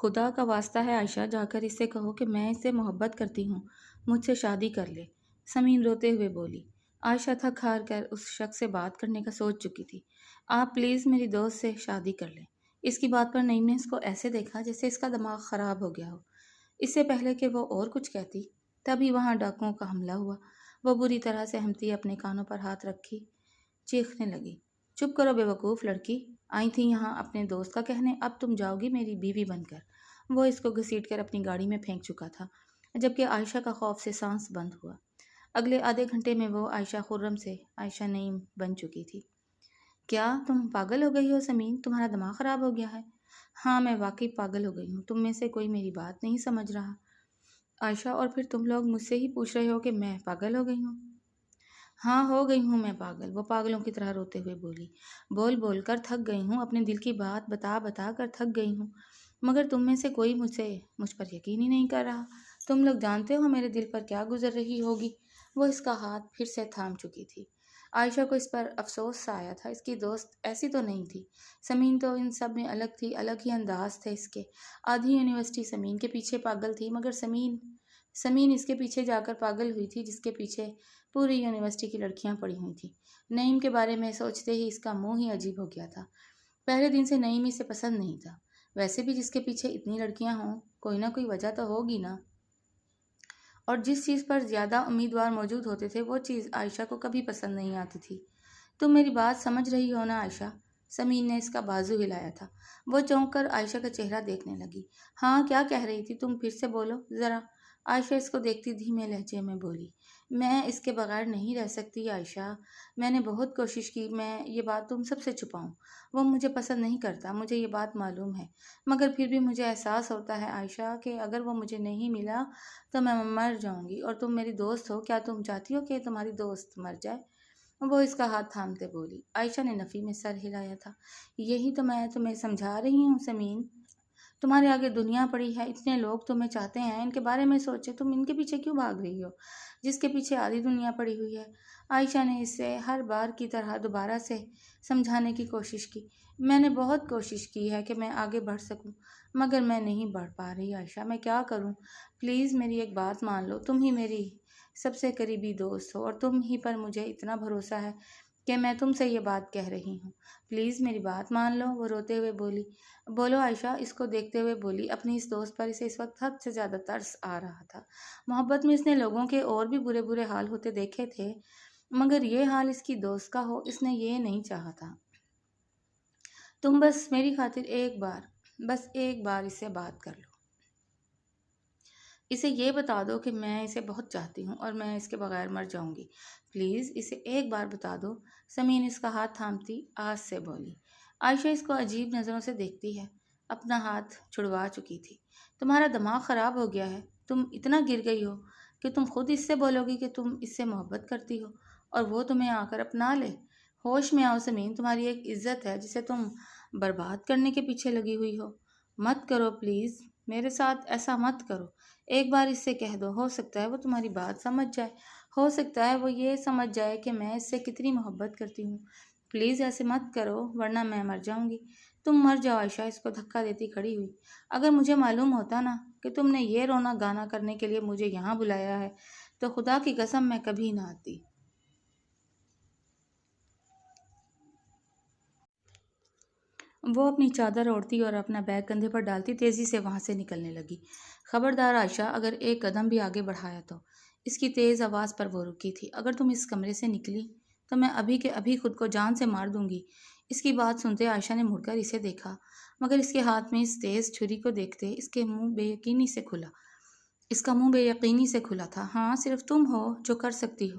خدا کا واسطہ ہے عائشہ، جا کر اس سے کہو کہ میں اس سے محبت کرتی ہوں، مجھ سے شادی کر لے۔ سمین روتے ہوئے بولی۔ عائشہ تھک ہار کر اس شخص سے بات کرنے کا سوچ چکی تھی۔ آپ پلیز میری دوست سے شادی کر لیں۔ اس کی بات پر نعیم نے اس کو ایسے دیکھا جیسے اس کا دماغ خراب ہو گیا ہو۔ اس سے پہلے کہ وہ اور کچھ کہتی، تبھی وہاں ڈاکوؤں کا حملہ ہوا۔ وہ بری طرح سے ہمتی اپنے کانوں پر ہاتھ رکھی چیخنے لگی۔ چپ کرو بے وقوف لڑکی، آئی تھی یہاں اپنے دوست کا کہنے، اب تم جاؤ گی میری بیوی بن کر۔ وہ اس کو گھسیٹ کر اپنی گاڑی میں پھینک چکا تھا، جبکہ عائشہ کا خوف سے سانس بند ہوا۔ اگلے آدھے گھنٹے میں وہ عائشہ خرم سے عائشہ نعیم بن چکی تھی۔ کیا تم پاگل ہو گئی ہو سمین؟ تمہارا دماغ خراب ہو گیا ہے؟ ہاں میں واقعی پاگل ہو گئی ہوں، تم میں سے کوئی میری بات نہیں سمجھ رہا۔ عائشہ اور پھر تم لوگ مجھ سے ہی پوچھ رہے ہو کہ میں پاگل ہو گئی ہوں؟ ہاں ہو گئی ہوں میں پاگل، وہ پاگلوں کی طرح روتے ہوئے بولی۔ بول بول کر تھک گئی ہوں، اپنے دل کی بات بتا بتا کر تھک گئی ہوں، مگر تم میں سے کوئی مجھ پر یقین ہی نہیں کر رہا۔ تم لوگ جانتے ہو میرے دل پر کیا گزر رہی ہوگی۔ وہ اس کا ہاتھ پھر سے تھام چکی تھی۔ عائشہ کو اس پر افسوس سا آیا تھا، اس کی دوست ایسی تو نہیں تھی۔ سمین تو ان سب میں الگ تھی، الگ ہی انداز تھے اس کے۔ آدھی یونیورسٹی سمین کے پیچھے پاگل تھی، مگر سمین اس کے پیچھے جا کر پاگل ہوئی تھی جس کے پیچھے پوری یونیورسٹی کی لڑکیاں پڑی ہوئی تھیں۔ نعیم کے بارے میں سوچتے ہی اس کا منہ ہی عجیب ہو گیا تھا۔ پہلے دن سے نعیم اسے پسند نہیں تھا۔ ویسے بھی جس کے پیچھے اتنی لڑکیاں ہوں، کوئی نہ کوئی وجہ تو ہوگی نا۔ اور جس چیز پر زیادہ امیدوار موجود ہوتے تھے وہ چیز عائشہ کو کبھی پسند نہیں آتی تھی۔ تم میری بات سمجھ رہی ہو نا عائشہ؟ سمین نے اس کا بازو ہلایا تھا۔ وہ چونک کر عائشہ کا چہرہ دیکھنے لگی۔ ہاں کیا کہہ رہی تھی تم؟ پھر سے بولو ذرا۔ عائشہ اس کو دیکھتی دھیمے لہجے میں بولی۔ میں اس کے بغیر نہیں رہ سکتی عائشہ، میں نے بہت کوشش کی میں یہ بات تم سب سے چھپاؤں۔ وہ مجھے پسند نہیں کرتا، مجھے یہ بات معلوم ہے، مگر پھر بھی مجھے احساس ہوتا ہے عائشہ کہ اگر وہ مجھے نہیں ملا تو میں مر جاؤں گی، اور تم میری دوست ہو، کیا تم چاہتی ہو کہ تمہاری دوست مر جائے؟ وہ اس کا ہاتھ تھامتے بولی۔ عائشہ نے نفی میں سر ہلایا تھا۔ یہی تو میں تمہیں سمجھا رہی ہوں سمین، تمہارے آگے دنیا پڑی ہے، اتنے لوگ تمہیں چاہتے ہیں، ان کے بارے میں سوچے، تم ان کے پیچھے کیوں بھاگ رہی ہو جس کے پیچھے آدھی دنیا پڑی ہوئی ہے؟ عائشہ نے اسے ہر بار کی طرح دوبارہ سے سمجھانے کی کوشش کی۔ میں نے بہت کوشش کی ہے کہ میں آگے بڑھ سکوں، مگر میں نہیں بڑھ پا رہی عائشہ، میں کیا کروں؟ پلیز میری ایک بات مان لو، تم ہی میری سب سے قریبی دوست ہو، اور تم ہی پر مجھے اتنا بھروسہ ہے کہ میں تم سے یہ بات کہہ رہی ہوں۔ پلیز میری بات مان لو، وہ روتے ہوئے بولی۔ بولو عائشہ، اس کو دیکھتے ہوئے بولی۔ اپنی اس دوست پر اسے اس وقت حد سے زیادہ ترس آ رہا تھا۔ محبت میں اس نے لوگوں کے اور بھی برے برے حال ہوتے دیکھے تھے، مگر یہ حال اس کی دوست کا ہو، اس نے یہ نہیں چاہا تھا۔ تم بس میری خاطر بس ایک بار اس سے بات کر لو، اسے یہ بتا دو کہ میں اسے بہت چاہتی ہوں اور میں اس کے بغیر مر جاؤں گی، پلیز اسے ایک بار بتا دو۔ سمین اس کا ہاتھ تھامتی آس سے بولی۔ عائشہ اس کو عجیب نظروں سے دیکھتی ہے، اپنا ہاتھ چھڑوا چکی تھی۔ تمہارا دماغ خراب ہو گیا ہے، تم اتنا گر گئی ہو کہ تم خود اس سے بولو گی کہ تم اس سے محبت کرتی ہو اور وہ تمہیں آ کر اپنا لے۔ ہوش میں آؤ سمین، تمہاری ایک عزت ہے جسے تم برباد کرنے کے پیچھے لگی ہوئی ہو۔ مت کرو پلیز، میرے ساتھ ایسا مت کرو۔ ایک بار اس سے کہہ دو، ہو سکتا ہے وہ تمہاری بات سمجھ جائے، ہو سکتا ہے وہ یہ سمجھ جائے کہ میں اس سے کتنی محبت کرتی ہوں۔ پلیز ایسے مت کرو ورنہ میں مر جاؤں گی۔ تم مر جاؤ عائشہ، اس کو دھکا دیتی کھڑی ہوئی۔ اگر مجھے معلوم ہوتا نا کہ تم نے یہ رونا گانا کرنے کے لیے مجھے یہاں بلایا ہے تو خدا کی قسم میں کبھی نہ آتی۔ وہ اپنی چادر اوڑھتی اور اپنا بیگ کندھے پر ڈالتی تیزی سے وہاں سے نکلنے لگی۔ خبردار عائشہ، اگر ایک قدم بھی آگے بڑھایا تو۔ اس کی تیز آواز پر وہ رکی تھی۔ اگر تم اس کمرے سے نکلی تو میں ابھی کے ابھی خود کو جان سے مار دوں گی۔ اس کی بات سنتے عائشہ نے مڑ کر اسے دیکھا، مگر اس کے ہاتھ میں اس تیز چھری کو دیکھتے اس کا منہ بے یقینی سے کھلا تھا۔ ہاں صرف تم ہو جو کر سکتی ہو،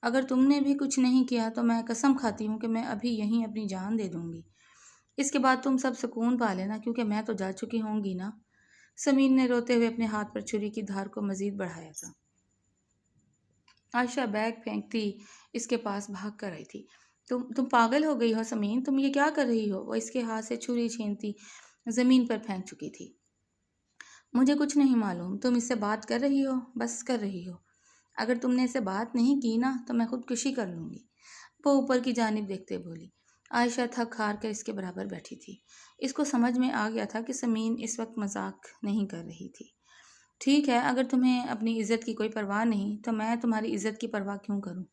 اگر تم نے بھی کچھ نہیں کیا تو میں قسم کھاتی ہوں کہ میں ابھی یہیں اپنی جان دے دوں گی۔ اس کے بعد تم سب سکون پا لینا، کیونکہ میں تو جا چکی ہوں گی نا۔ سمین نے روتے ہوئے اپنے ہاتھ پر چھری کی دھار کو مزید بڑھایا تھا۔ عائشہ بیگ پھینکتی اس کے پاس بھاگ کر آئی تھی۔ تم پاگل ہو گئی ہو سمین، تم یہ کیا کر رہی ہو؟ وہ اس کے ہاتھ سے چھری چھینتی زمین پر پھینک چکی تھی۔ مجھے کچھ نہیں معلوم، تم اس سے بات کر رہی ہو، بس کر رہی ہو۔ اگر تم نے اسے بات نہیں کی نا تو میں خودکشی کر لوں گی، وہ اوپر کی جانب دیکھتے بولی۔ عائشہ تھک ہار کر اس کے برابر بیٹھی تھی۔ اس کو سمجھ میں آ گیا تھا کہ سمین اس وقت مذاق نہیں کر رہی تھی۔ ٹھیک ہے، اگر تمہیں اپنی عزت کی کوئی پرواہ نہیں تو میں تمہاری عزت کی پرواہ کیوں کروں؟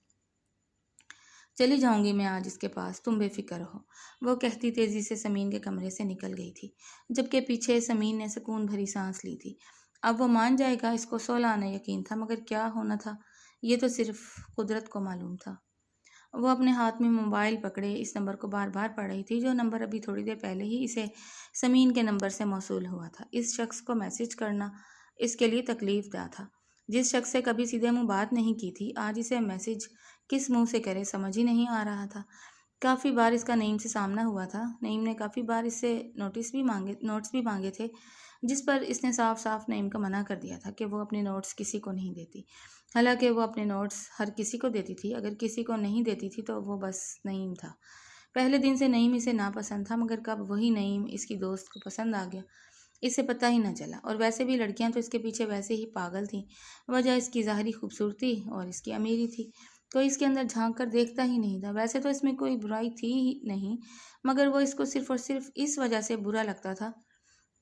چلی جاؤں گی میں آج اس کے پاس، تم بے فکر رہو، وہ کہتی تیزی سے سمین کے کمرے سے نکل گئی تھی، جبکہ پیچھے سمین نے سکون بھری سانس لی تھی۔ اب وہ مان جائے گا، اس کو سولانہ یقین تھا، مگر کیا ہونا تھا یہ تو صرف قدرت کو معلوم تھا۔ وہ اپنے ہاتھ میں موبائل پکڑے اس نمبر کو بار بار پڑھ رہی تھی، جو نمبر ابھی تھوڑی دیر پہلے ہی اسے سمین کے نمبر سے موصول ہوا تھا۔ اس شخص کو میسج کرنا اس کے لیے تکلیف دہ تھا۔ جس شخص سے کبھی سیدھے منہ بات نہیں کی تھی، آج اسے میسج کس منہ سے کرے سمجھ ہی نہیں آ رہا تھا۔ کافی بار اس کا نعیم سے سامنا ہوا تھا، نعیم نے کافی بار اس سے نوٹس بھی مانگے تھے، جس پر اس نے صاف صاف نعیم کو منع کر دیا تھا کہ وہ اپنے نوٹس کسی کو نہیں دیتی، حالانکہ وہ اپنے نوٹس ہر کسی کو دیتی تھی۔ اگر کسی کو نہیں دیتی تھی تو وہ بس نعیم تھا۔ پہلے دن سے نعیم اسے ناپسند تھا، مگر کب وہی نعیم اس کی دوست کو پسند آ گیا اسے پتہ ہی نہ چلا۔ اور ویسے بھی لڑکیاں تو اس کے پیچھے ویسے ہی پاگل تھیں، وجہ اس کی ظاہری خوبصورتی اور اس کی امیری تھی۔ کوئی اس کے اندر جھانک کر دیکھتا ہی نہیں تھا۔ ویسے تو اس میں کوئی برائی تھی ہی نہیں، مگر وہ اس کو صرف اور صرف اس وجہ سے برا لگتا تھا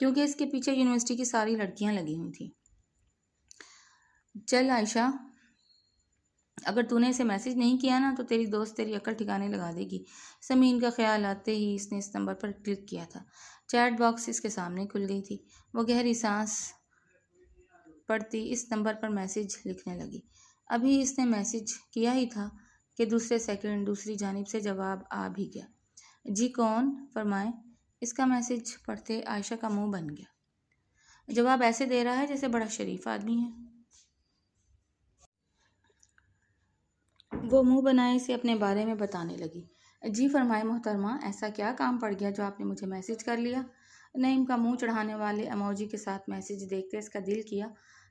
کیونکہ اس کے پیچھے یونیورسٹی کی ساری لڑکیاں لگی ہوئی تھیں۔ چل عائشہ، اگر تو نے اسے میسج نہیں کیا نا تو تیری دوست تیری عقل ٹھکانے لگا دے گی۔ سمین کا خیال آتے ہی اس نے اس نمبر پر کلک کیا تھا۔ چیٹ باکس اس کے سامنے کھل گئی تھی۔ وہ گہری سانس پڑتی اس نمبر پر میسج لکھنے لگی۔ ابھی اس نے میسج کیا ہی تھا کہ دوسرے سیکنڈ دوسری جانب سے جواب آ بھی گیا۔ جی کون؟ فرمائیں۔ اس کا میسج پڑھتے عائشہ کا منہ بن گیا۔ جواب ایسے دے رہا ہے جیسے بڑا شریف آدمی ہے۔ وہ منہ بنائے اسے اپنے بارے میں بتانے لگی۔ جی فرمائے محترمہ، ایسا کیا کام پڑ گیا جو آپ نے مجھے میسج کر لیا؟ نعیم کا منہ چڑھانے والے ایموجی کے ساتھ میسج دیکھتے اس کا دل کیا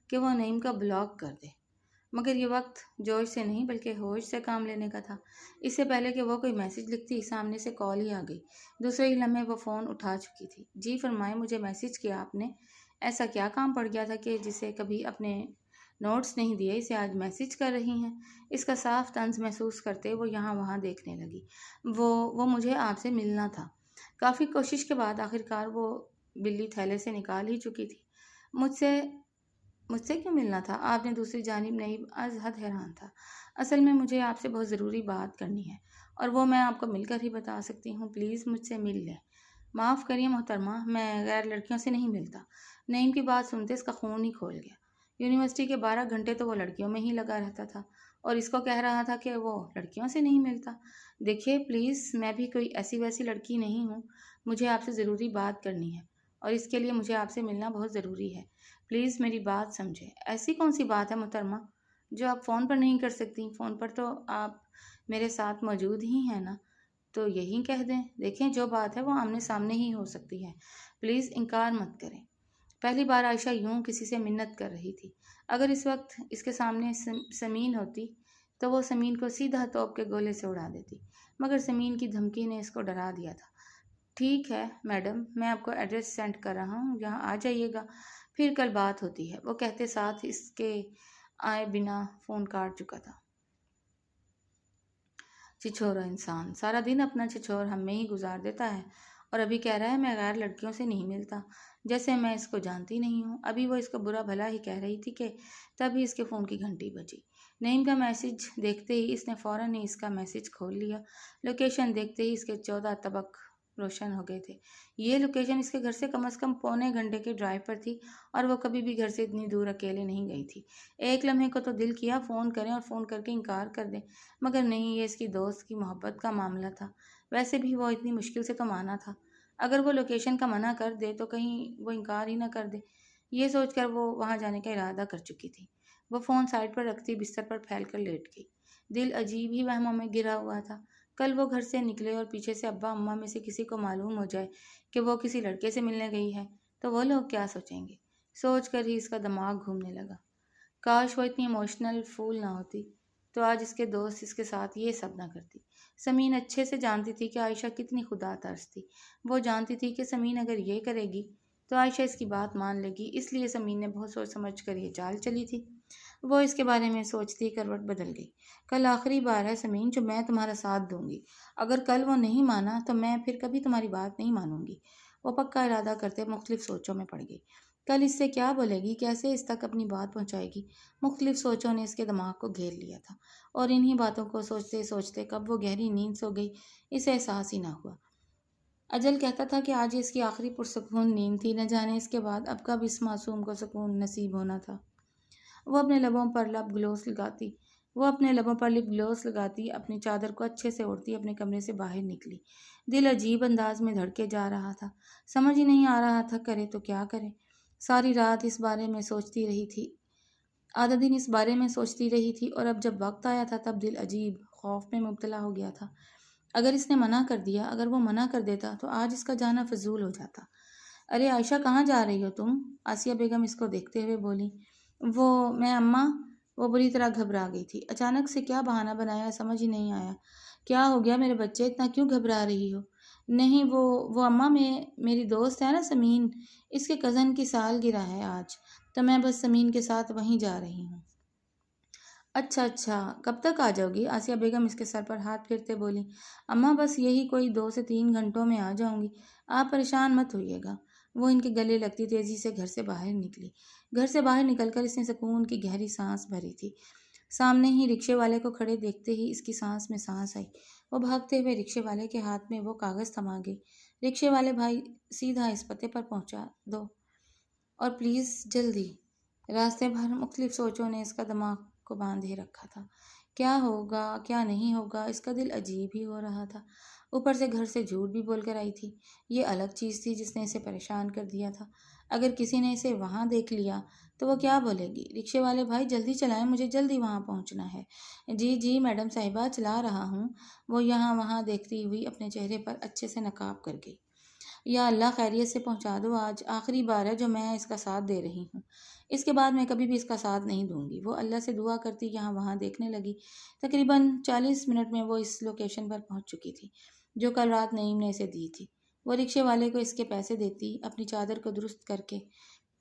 کہ وہ نعیم کا بلاک کر دے، مگر یہ وقت جوش سے نہیں بلکہ ہوش سے کام لینے کا تھا۔ اس سے پہلے کہ وہ کوئی میسج لکھتی، سامنے سے کال ہی آ گئی۔ دوسرے ہی لمحے وہ فون اٹھا چکی تھی۔ جی فرمائے، مجھے میسج کیا آپ نے؟ ایسا کیا کام پڑ گیا تھا کہ جسے کبھی اپنے نوٹس نہیں دیے اسے آج میسج کر رہی ہیں؟ اس کا صاف طنز محسوس کرتے وہ یہاں وہاں دیکھنے لگی۔ وہ مجھے آپ سے ملنا تھا۔ کافی کوشش کے بعد آخرکار وہ بلی تھیلے سے نکال ہی چکی تھی۔ مجھ سے کیوں ملنا تھا؟ آپ نے دوسری جانب نعیم از حد حیران تھا۔ اصل میں مجھے آپ سے بہت ضروری بات کرنی ہے اور وہ میں آپ کو مل کر ہی بتا سکتی ہوں۔ پلیز مجھ سے مل لیں۔ معاف کریے محترمہ، میں غیر لڑکیوں سے نہیں ملتا۔ نعیم کی بات سنتے اس کا خون ہی کھول گیا۔ یونیورسٹی کے 12 گھنٹے تو وہ لڑکیوں میں ہی لگا رہتا تھا اور اس کو کہہ رہا تھا کہ وہ لڑکیوں سے نہیں ملتا۔ دیکھیے پلیز، میں بھی کوئی ایسی ویسی لڑکی نہیں ہوں، مجھے آپ سے ضروری بات کرنی ہے اور اس کے لیے مجھے آپ سے ملنا بہت ضروری ہے۔ پلیز میری بات سمجھیں۔ ایسی کون سی بات ہے محترمہ جو آپ فون پر نہیں کر سکتی؟ فون پر تو آپ میرے ساتھ موجود ہی ہیں نا، تو یہی کہہ دیں۔ دیکھیں جو بات ہے وہ آمنے سامنے ہی ہو سکتی ہے، پلیز انکار مت کریں۔ پہلی بار عائشہ یوں کسی سے منت کر رہی تھی۔ اگر اس وقت اس کے سامنے سمین ہوتی تو وہ سمین کو سیدھا توپ کے گولے سے اڑا دیتی، مگر سمین کی دھمکی نے اس کو ڈرا دیا تھا۔ ٹھیک ہے میڈم، میں آپ کو ایڈریس سینڈ کر رہا ہوں، یہاں آ جائیے گا، پھر کل بات ہوتی ہے، وہ کہتے ساتھ اس کے آئے بنا فون کاٹ چکا تھا۔ چھچورا انسان سارا دن اپنا چھچور ہم میں ہی گزار دیتا ہے اور ابھی کہہ رہا ہے میں غیر لڑکیوں سے نہیں ملتا، جیسے میں اس کو جانتی نہیں ہوں۔ ابھی وہ اس کو برا بھلا ہی کہہ رہی تھی کہ تبھی اس کے فون کی گھنٹی بجی۔ نعیم کا میسج دیکھتے ہی اس نے فوراً ہی اس کا میسج کھول لیا۔ لوکیشن دیکھتے ہی اس کے 14 طبق روشن ہو گئے تھے۔ یہ لوکیشن اس کے گھر سے کم از کم پونے گھنٹے کے ڈرائیو پر تھی اور وہ کبھی بھی گھر سے اتنی دور اکیلے نہیں گئی تھی۔ ایک لمحے کو تو دل کیا فون کریں اور فون کر کے انکار کر دیں، مگر نہیں، یہ اس کی دوست کی محبت کا معاملہ تھا۔ ویسے بھی وہ اتنی مشکل سے تو مانا تھا، اگر وہ لوکیشن کا منع کر دے تو کہیں وہ انکار ہی نہ کر دے۔ یہ سوچ کر وہ وہاں جانے کا ارادہ کر چکی تھی۔ وہ فون سائڈ پر رکھتی بستر پر پھیل کر لیٹ گئی۔ دل عجیب ہی وہموں میں گرا ہوا تھا۔ کل وہ گھر سے نکلے اور پیچھے سے ابا اماں میں سے کسی کو معلوم ہو جائے کہ وہ کسی لڑکے سے ملنے گئی ہے تو وہ لوگ کیا سوچیں گے؟ سوچ کر ہی اس کا دماغ گھومنے لگا۔ کاش وہ اتنی ایموشنل پھول نہ ہوتی تو آج اس کے دوست اس کے ساتھ یہ سب نہ کرتی۔ سمین اچھے سے جانتی تھی کہ عائشہ کتنی خدا ترس تھی۔ وہ جانتی تھی کہ سمین اگر یہ کرے گی تو عائشہ اس کی بات مان لے گی، اس لیے سمین نے بہت سوچ سمجھ کر یہ چال چلی تھی۔ وہ اس کے بارے میں سوچتی کروٹ بدل گئی۔ کل آخری بار ہے سمین جو میں تمہارا ساتھ دوں گی۔ اگر کل وہ نہیں مانا تو میں پھر کبھی تمہاری بات نہیں مانوں گی۔ وہ پکا ارادہ کرتے مختلف سوچوں میں پڑ گئی۔ کل اس سے کیا بولے گی، کیسے اس تک اپنی بات پہنچائے گی؟ مختلف سوچوں نے اس کے دماغ کو گھیر لیا تھا، اور انہی باتوں کو سوچتے سوچتے کب وہ گہری نیند سو گئی اسے احساس ہی نہ ہوا۔ اجل کہتا تھا کہ آج اس کی آخری پرسکون نیند تھی، نہ جانے اس کے بعد اب کب اس معصوم کو سکون نصیب ہونا تھا۔ وہ اپنے لبوں پر لپ گلوس لگاتی اپنی چادر کو اچھے سے اوڑھتی اپنے کمرے سے باہر نکلی۔ دل عجیب انداز میں دھڑکے جا رہا تھا، سمجھ ہی نہیں آ رہا تھا کرے تو کیا کرے۔ ساری رات اس بارے میں سوچتی رہی تھی، آدھا دن اس بارے میں سوچتی رہی تھی، اور اب جب وقت آیا تھا تب دل عجیب خوف میں مبتلا ہو گیا تھا۔ اگر اس نے منع کر دیا، اگر وہ منع کر دیتا تو آج اس کا جانا فضول ہو جاتا۔ ارے عائشہ، کہاں جا رہی ہو تم؟ آسیہ بیگم اس کو دیکھتے ہوئے بولی۔ میں اماں۔ وہ بری طرح گھبرا گئی تھی۔ اچانک سے کیا بہانہ بنایا سمجھ ہی نہیں آیا۔ کیا ہو گیا میرے بچے، اتنا کیوں گھبرا رہی ہو؟ نہیں وہ اماں، میری دوست ہے نا سمین، اس کے کزن کی سالگرہ ہے آج، تو میں بس سمین کے ساتھ وہیں جا رہی ہوں۔ اچھا، کب تک آ جاؤ گی؟ آسیہ بیگم اس کے سر پر ہاتھ پھیرتے بولی۔ اماں بس یہی کوئی 2 سے 3 گھنٹوں میں آ جاؤں گی، آپ پریشان مت ہوئیے گا۔ وہ ان کے گلے لگتی تیزی سے گھر سے باہر نکلی۔ گھر سے باہر نکل کر اس نے سکون کی گہری سانس بھری تھی۔ سامنے ہی رکشے والے کو کھڑے دیکھتے ہی اس کی سانس میں سانس آئی۔ وہ بھاگتے ہوئے رکشے والے کے ہاتھ میں وہ کاغذ تھما گئی۔ رکشے والے بھائی، سیدھا اس پتے پر پہنچا دو اور پلیز جلدی۔ راستے بھر مختلف سوچوں نے اس کا دماغ کو باندھے رکھا تھا۔ کیا ہوگا کیا نہیں ہوگا، اس کا دل عجیب ہی ہو رہا تھا۔ اوپر سے گھر سے جھوٹ بھی بول کر آئی تھی، یہ الگ چیز تھی جس نے اسے پریشان کر دیا تھا۔ اگر کسی نے اسے وہاں دیکھ لیا تو وہ کیا بولے گی؟ رکشے والے بھائی جلدی چلائیں، مجھے جلدی وہاں پہنچنا ہے۔ جی میڈم صاحبہ، چلا رہا ہوں۔ وہ یہاں وہاں دیکھتی ہوئی اپنے چہرے پر اچھے سے نقاب کر گئی۔ یا اللہ خیریت سے پہنچا دو، آج آخری بار ہے جو میں اس کا ساتھ دے رہی ہوں، اس کے بعد میں کبھی بھی اس کا ساتھ نہیں دوں گی۔ وہ اللہ سے دعا کرتی یہاں وہاں دیکھنے لگی۔ تقریباً 40 منٹ میں وہ اس لوکیشن پر پہنچ چکی تھی جو کل رات نعیم نے اسے دی تھی۔ وہ رکشے والے کو اس کے پیسے دیتی اپنی چادر کو درست کر کے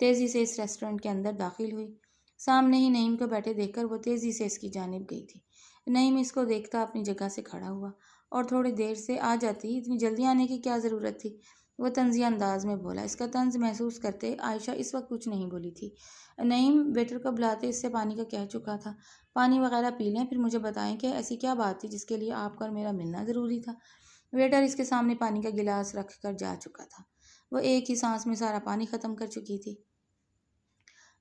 تیزی سے اس ریسٹورنٹ کے اندر داخل ہوئی۔ سامنے ہی نعیم کو بیٹھے دیکھ کر وہ تیزی سے اس کی جانب گئی تھی۔ نعیم اس کو دیکھتا اپنی جگہ سے کھڑا ہوا۔ اور تھوڑی دیر سے آ جاتی، اتنی جلدی آنے کی کیا ضرورت تھی؟ وہ طنزیہ انداز میں بولا۔ اس کا طنز محسوس کرتے عائشہ اس وقت کچھ نہیں بولی تھی۔ نعیم ویٹر کو بلاتے اس سے پانی کا کہہ چکا تھا، پانی وغیرہ پی لیں، پھر مجھے بتائیں کہ ایسی کیا بات تھی جس کے لیے آپ کا اور میرا ملنا ضروری تھا۔ ویٹر اس کے سامنے پانی کا گلاس رکھ کر جا چکا تھا۔ وہ ایک ہی سانس میں سارا پانی ختم کر چکی تھی۔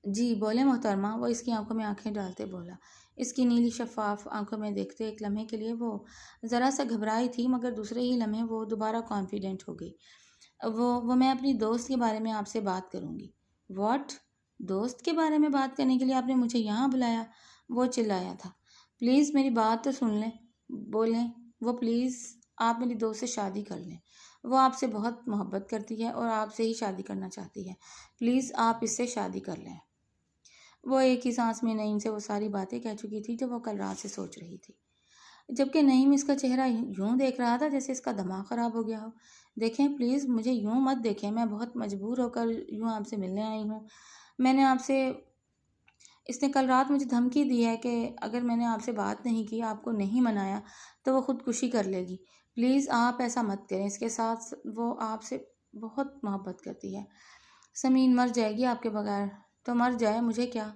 جی بولے محترمہ، وہ اس کی آنکھوں میں آنکھیں ڈالتے بولا۔ اس کی نیلی شفاف آنکھوں میں دیکھتے ایک لمحے کے لیے وہ ذرا سا گھبرائی تھی، مگر دوسرے ہی لمحے وہ دوبارہ کانفیڈنٹ ہو گئی۔ میں اپنی دوست کے بارے میں آپ سے بات کروں گی۔ واٹ؟ دوست کے بارے میں بات کرنے کے لیے آپ نے مجھے یہاں بلایا؟ وہ چلایا تھا۔ پلیز میری بات تو سن لیں، بولیں۔ پلیز آپ میری دوست سے شادی کر لیں۔ وہ آپ سے بہت محبت کرتی ہے اور آپ سے ہی شادی کرنا چاہتی ہے۔ پلیز آپ اس سے شادی کر لیں۔ وہ ایک ہی سانس میں نعیم سے وہ ساری باتیں کہہ چکی تھی جو وہ کل رات سے سوچ رہی تھی، جبکہ نعیم اس کا چہرہ یوں دیکھ رہا تھا جیسے اس کا دماغ خراب ہو گیا ہو۔ دیکھیں پلیز، مجھے یوں مت دیکھیں، میں بہت مجبور ہو کر یوں آپ سے ملنے آئی ہوں۔ میں نے آپ سے اس نے کل رات مجھے دھمکی دی ہے کہ اگر میں نے آپ سے بات نہیں کی، آپ کو نہیں منایا، تو وہ خودکشی کر لے گی۔ پلیز آپ ایسا مت کریں، اس کے ساتھ وہ آپ سے بہت محبت کرتی ہے۔ سمین مر جائے گی آپ کے بغیر، تو مر جائے، مجھے کیا؟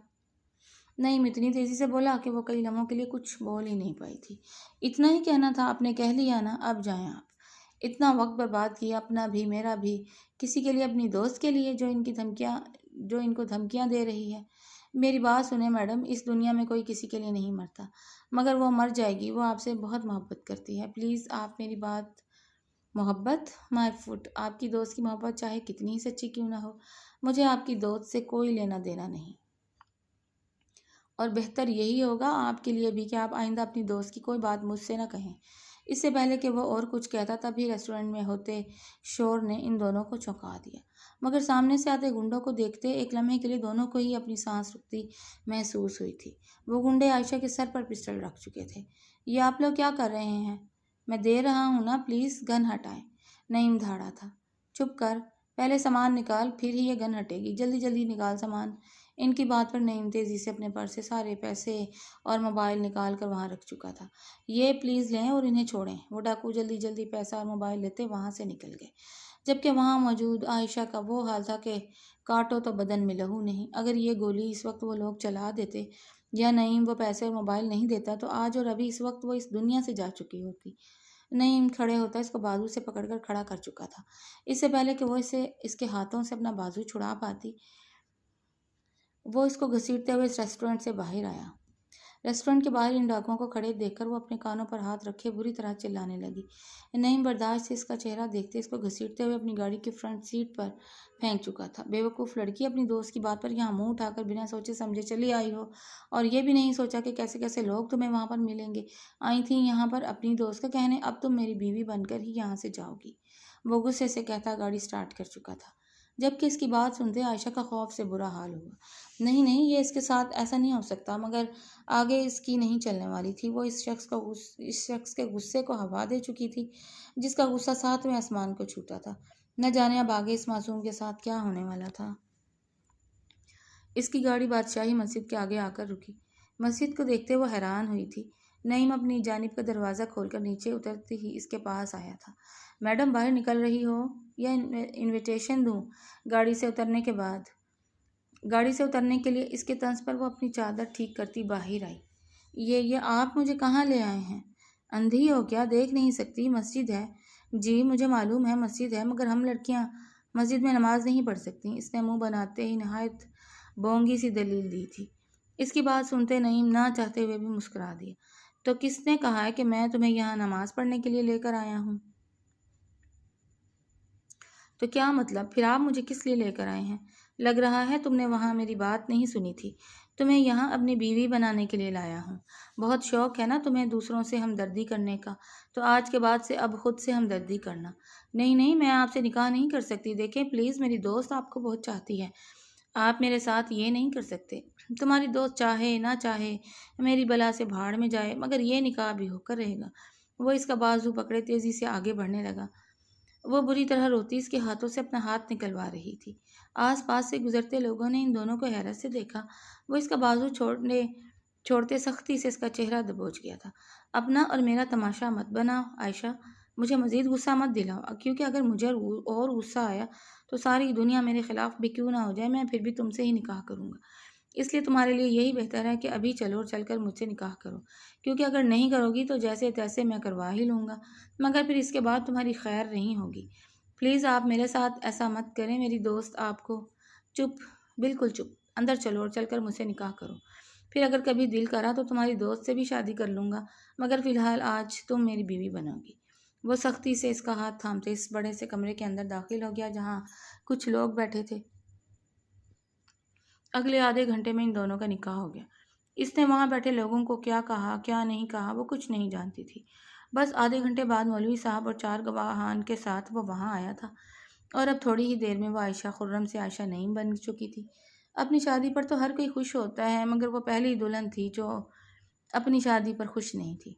نعیم اتنی تیزی سے بولا کہ وہ کئی لمحوں کے لیے کچھ بول ہی نہیں پائی تھی۔ اتنا ہی کہنا تھا، آپ نے کہہ لیا نا، اب جائیں آپ۔ اتنا وقت برباد کیا، اپنا بھی میرا بھی، کسی کے لیے، اپنی دوست کے لیے جو ان کو دھمکیاں دے رہی ہے۔ میری بات سنیں میڈم، اس دنیا میں کوئی کسی کے لیے نہیں مرتا، مگر وہ مر جائے گی، وہ آپ سے بہت محبت کرتی ہے۔ پلیز آپ میری بات۔ محبت؟ مائی فٹ، آپ کی دوست کی محبت چاہے کتنی ہی سچی کیوں نہ ہو، مجھے آپ کی دوست سے کوئی لینا دینا نہیں۔ اور بہتر یہی ہوگا آپ کے لیے بھی کہ آپ آئندہ اپنی دوست کی کوئی بات مجھ سے نہ کہیں۔ اس سے پہلے کہ وہ اور کچھ کہتا تبھی ریسٹورنٹ میں ہوتے شور نے ان دونوں کو چونکا دیا، مگر سامنے سے آتے گنڈوں کو دیکھتے ایک لمحے کے لیے دونوں کو ہی اپنی سانس رکتی محسوس ہوئی تھی۔ وہ گنڈے عائشہ کے سر پر پسٹل رکھ چکے تھے۔ یہ آپ لوگ کیا کر رہے ہیں؟ میں دے رہا ہوں نا، پلیز گن ہٹائیں۔ نعیم دھاڑا تھا۔ چپ کر، پہلے سامان نکال، پھر ہی یہ گن ہٹے گی، جلدی جلدی نکال سامان۔ ان کی بات پر نعیم تیزی سے اپنے پرس سے سارے پیسے اور موبائل نکال کر وہاں رکھ چکا تھا۔ یہ پلیز لیں اور انہیں چھوڑیں۔ وہ ڈاکو جلدی جلدی پیسہ اور موبائل لیتے وہاں سے نکل گئے، جبکہ وہاں موجود عائشہ کا وہ حال تھا کہ کاٹو تو بدن میں لہو نہیں۔ اگر یہ گولی اس وقت وہ لوگ چلا دیتے یا نعیم وہ پیسے اور موبائل نہیں دیتا تو آج اور ابھی اس وقت وہ اس دنیا سے جا چکی ہوتی۔ نعیم کھڑے ہوتا اس کو بازو سے پکڑ کر کھڑا کر چکا تھا۔ اس سے پہلے کہ وہ اس کے ہاتھوں سے اپنا بازو چھڑا پاتی، وہ اس کو گھسیٹتے ہوئے اس ریسٹورنٹ سے باہر آیا۔ ریسٹورنٹ کے باہر ان ڈاکوؤں کو کھڑے دیکھ کر وہ اپنے کانوں پر ہاتھ رکھے بری طرح چلانے لگی۔ نعیم برداشت سے اس کا چہرہ دیکھتے اس کو گھسیٹتے ہوئے اپنی گاڑی کی فرنٹ سیٹ پر پھینک چکا تھا۔ بے وقوف لڑکی، اپنی دوست کی بات پر یہاں منہ اٹھا کر بنا سوچے سمجھے چلی آئی ہو، اور یہ بھی نہیں سوچا کہ کیسے کیسے لوگ تمہیں وہاں پر ملیں گے۔ آئی تھی یہاں پر اپنی دوست کا کہنے، اب تم میری بیوی بن کر ہی یہاں سے جاؤ گی۔ وہ غصے سے کہتا گاڑی سٹارٹ کر چکا تھا، جبکہ اس کی بات سنتے عائشہ کا خوف سے برا حال ہوا۔ نہیں نہیں، یہ اس کے ساتھ ایسا نہیں ہو سکتا، مگر آگے اس کی نہیں چلنے والی تھی۔ وہ اس شخص کے غصے کو ہوا دے چکی تھی، جس کا غصہ ساتویں آسمان کو چھوتا تھا۔ نہ جانے اب آگے اس معصوم کے ساتھ کیا ہونے والا تھا۔ اس کی گاڑی بادشاہی مسجد کے آگے آ کر رکی۔ مسجد کو دیکھتے وہ حیران ہوئی تھی۔ نعیم اپنی جانب کا دروازہ کھول کر نیچے اترتے ہی اس کے پاس آیا تھا۔ میڈم باہر نکل رہی ہو یا انویٹیشن دوں؟ گاڑی سے اترنے کے لیے اس کے طنز پر وہ اپنی چادر ٹھیک کرتی باہر آئی۔ یہ آپ مجھے کہاں لے آئے ہیں؟ اندھی ہو کیا، دیکھ نہیں سکتی؟ مسجد ہے۔ جی مجھے معلوم ہے مسجد ہے، مگر ہم لڑکیاں مسجد میں نماز نہیں پڑھ سکتی۔ اس نے منہ بناتے ہی نہایت بونگی سی دلیل دی تھی۔ اس کی بات سنتے نعیم نہ چاہتے ہوئے بھی مسکرا دیا۔ تو کس نے کہا ہے کہ میں تمہیں یہاں نماز پڑھنے کے لیے لے کر آیا ہوں؟ تو کیا مطلب؟ پھر آپ مجھے کس لیے لے کر آئے ہیں؟ لگ رہا ہے تم نے وہاں میری بات نہیں سنی تھی۔ تمہیں یہاں اپنی بیوی بنانے کے لیے لایا ہوں۔ بہت شوق ہے نا تمہیں دوسروں سے ہمدردی کرنے کا، تو آج کے بعد سے اب خود سے ہمدردی کرنا۔ نہیں نہیں، میں آپ سے نکاح نہیں کر سکتی۔ دیکھیں پلیز، میری دوست آپ کو بہت چاہتی ہے، آپ میرے ساتھ یہ نہیں کر سکتے۔ تمہاری دوست چاہے نہ چاہے میری بلا سے بھاڑ میں جائے، مگر یہ نکاح بھی ہو کر رہے گا۔ وہ اس کا بازو پکڑے تیزی سے آگے بڑھنے لگا۔ وہ بری طرح روتی اس کے ہاتھوں سے اپنا ہاتھ نکلوا رہی تھی۔ آس پاس سے گزرتے لوگوں نے ان دونوں کو حیرت سے دیکھا۔ وہ اس کا بازو چھوڑتے سختی سے اس کا چہرہ دبوچ گیا تھا۔ اپنا اور میرا تماشا مت بناؤ عائشہ، مجھے مزید غصہ مت دلاؤ، کیونکہ اگر مجھے اور غصہ آیا تو ساری دنیا میرے خلاف بھی کیوں نہ ہو جائے، میں پھر بھی تم سے ہی نکاح کروں گا۔ اس لیے تمہارے لیے یہی بہتر ہے کہ ابھی چلو اور چل کر مجھ سے نکاح کرو، کیونکہ اگر نہیں کرو گی تو جیسے تیسے میں کروا ہی لوں گا، مگر پھر اس کے بعد تمہاری خیر نہیں ہوگی۔ پلیز آپ میرے ساتھ ایسا مت کریں، میری دوست آپ کو… چپ، بالکل چپ، اندر چلو اور چل کر مجھ سے نکاح کرو۔ پھر اگر کبھی دل کرا تو تمہاری دوست سے بھی شادی کر لوں گا، مگر فی الحال آج تم میری بیوی بنو گی۔ وہ سختی سے اس کا ہاتھ تھامتے اس بڑے سے کمرے کے اندر داخل ہو گیا جہاں کچھ لوگ بیٹھے تھے۔ اگلے آدھے گھنٹے میں ان دونوں کا نکاح ہو گیا۔ اس نے وہاں بیٹھے لوگوں کو کیا کہا کیا نہیں کہا وہ کچھ نہیں جانتی تھی۔ بس آدھے گھنٹے بعد مولوی صاحب اور 4 گواہان کے ساتھ وہ وہاں آیا تھا، اور اب تھوڑی ہی دیر میں وہ عائشہ خرم سے عائشہ نعیم بن چکی تھی۔ اپنی شادی پر تو ہر کوئی خوش ہوتا ہے، مگر وہ پہلی دلہن تھی جو اپنی شادی پر خوش نہیں تھی۔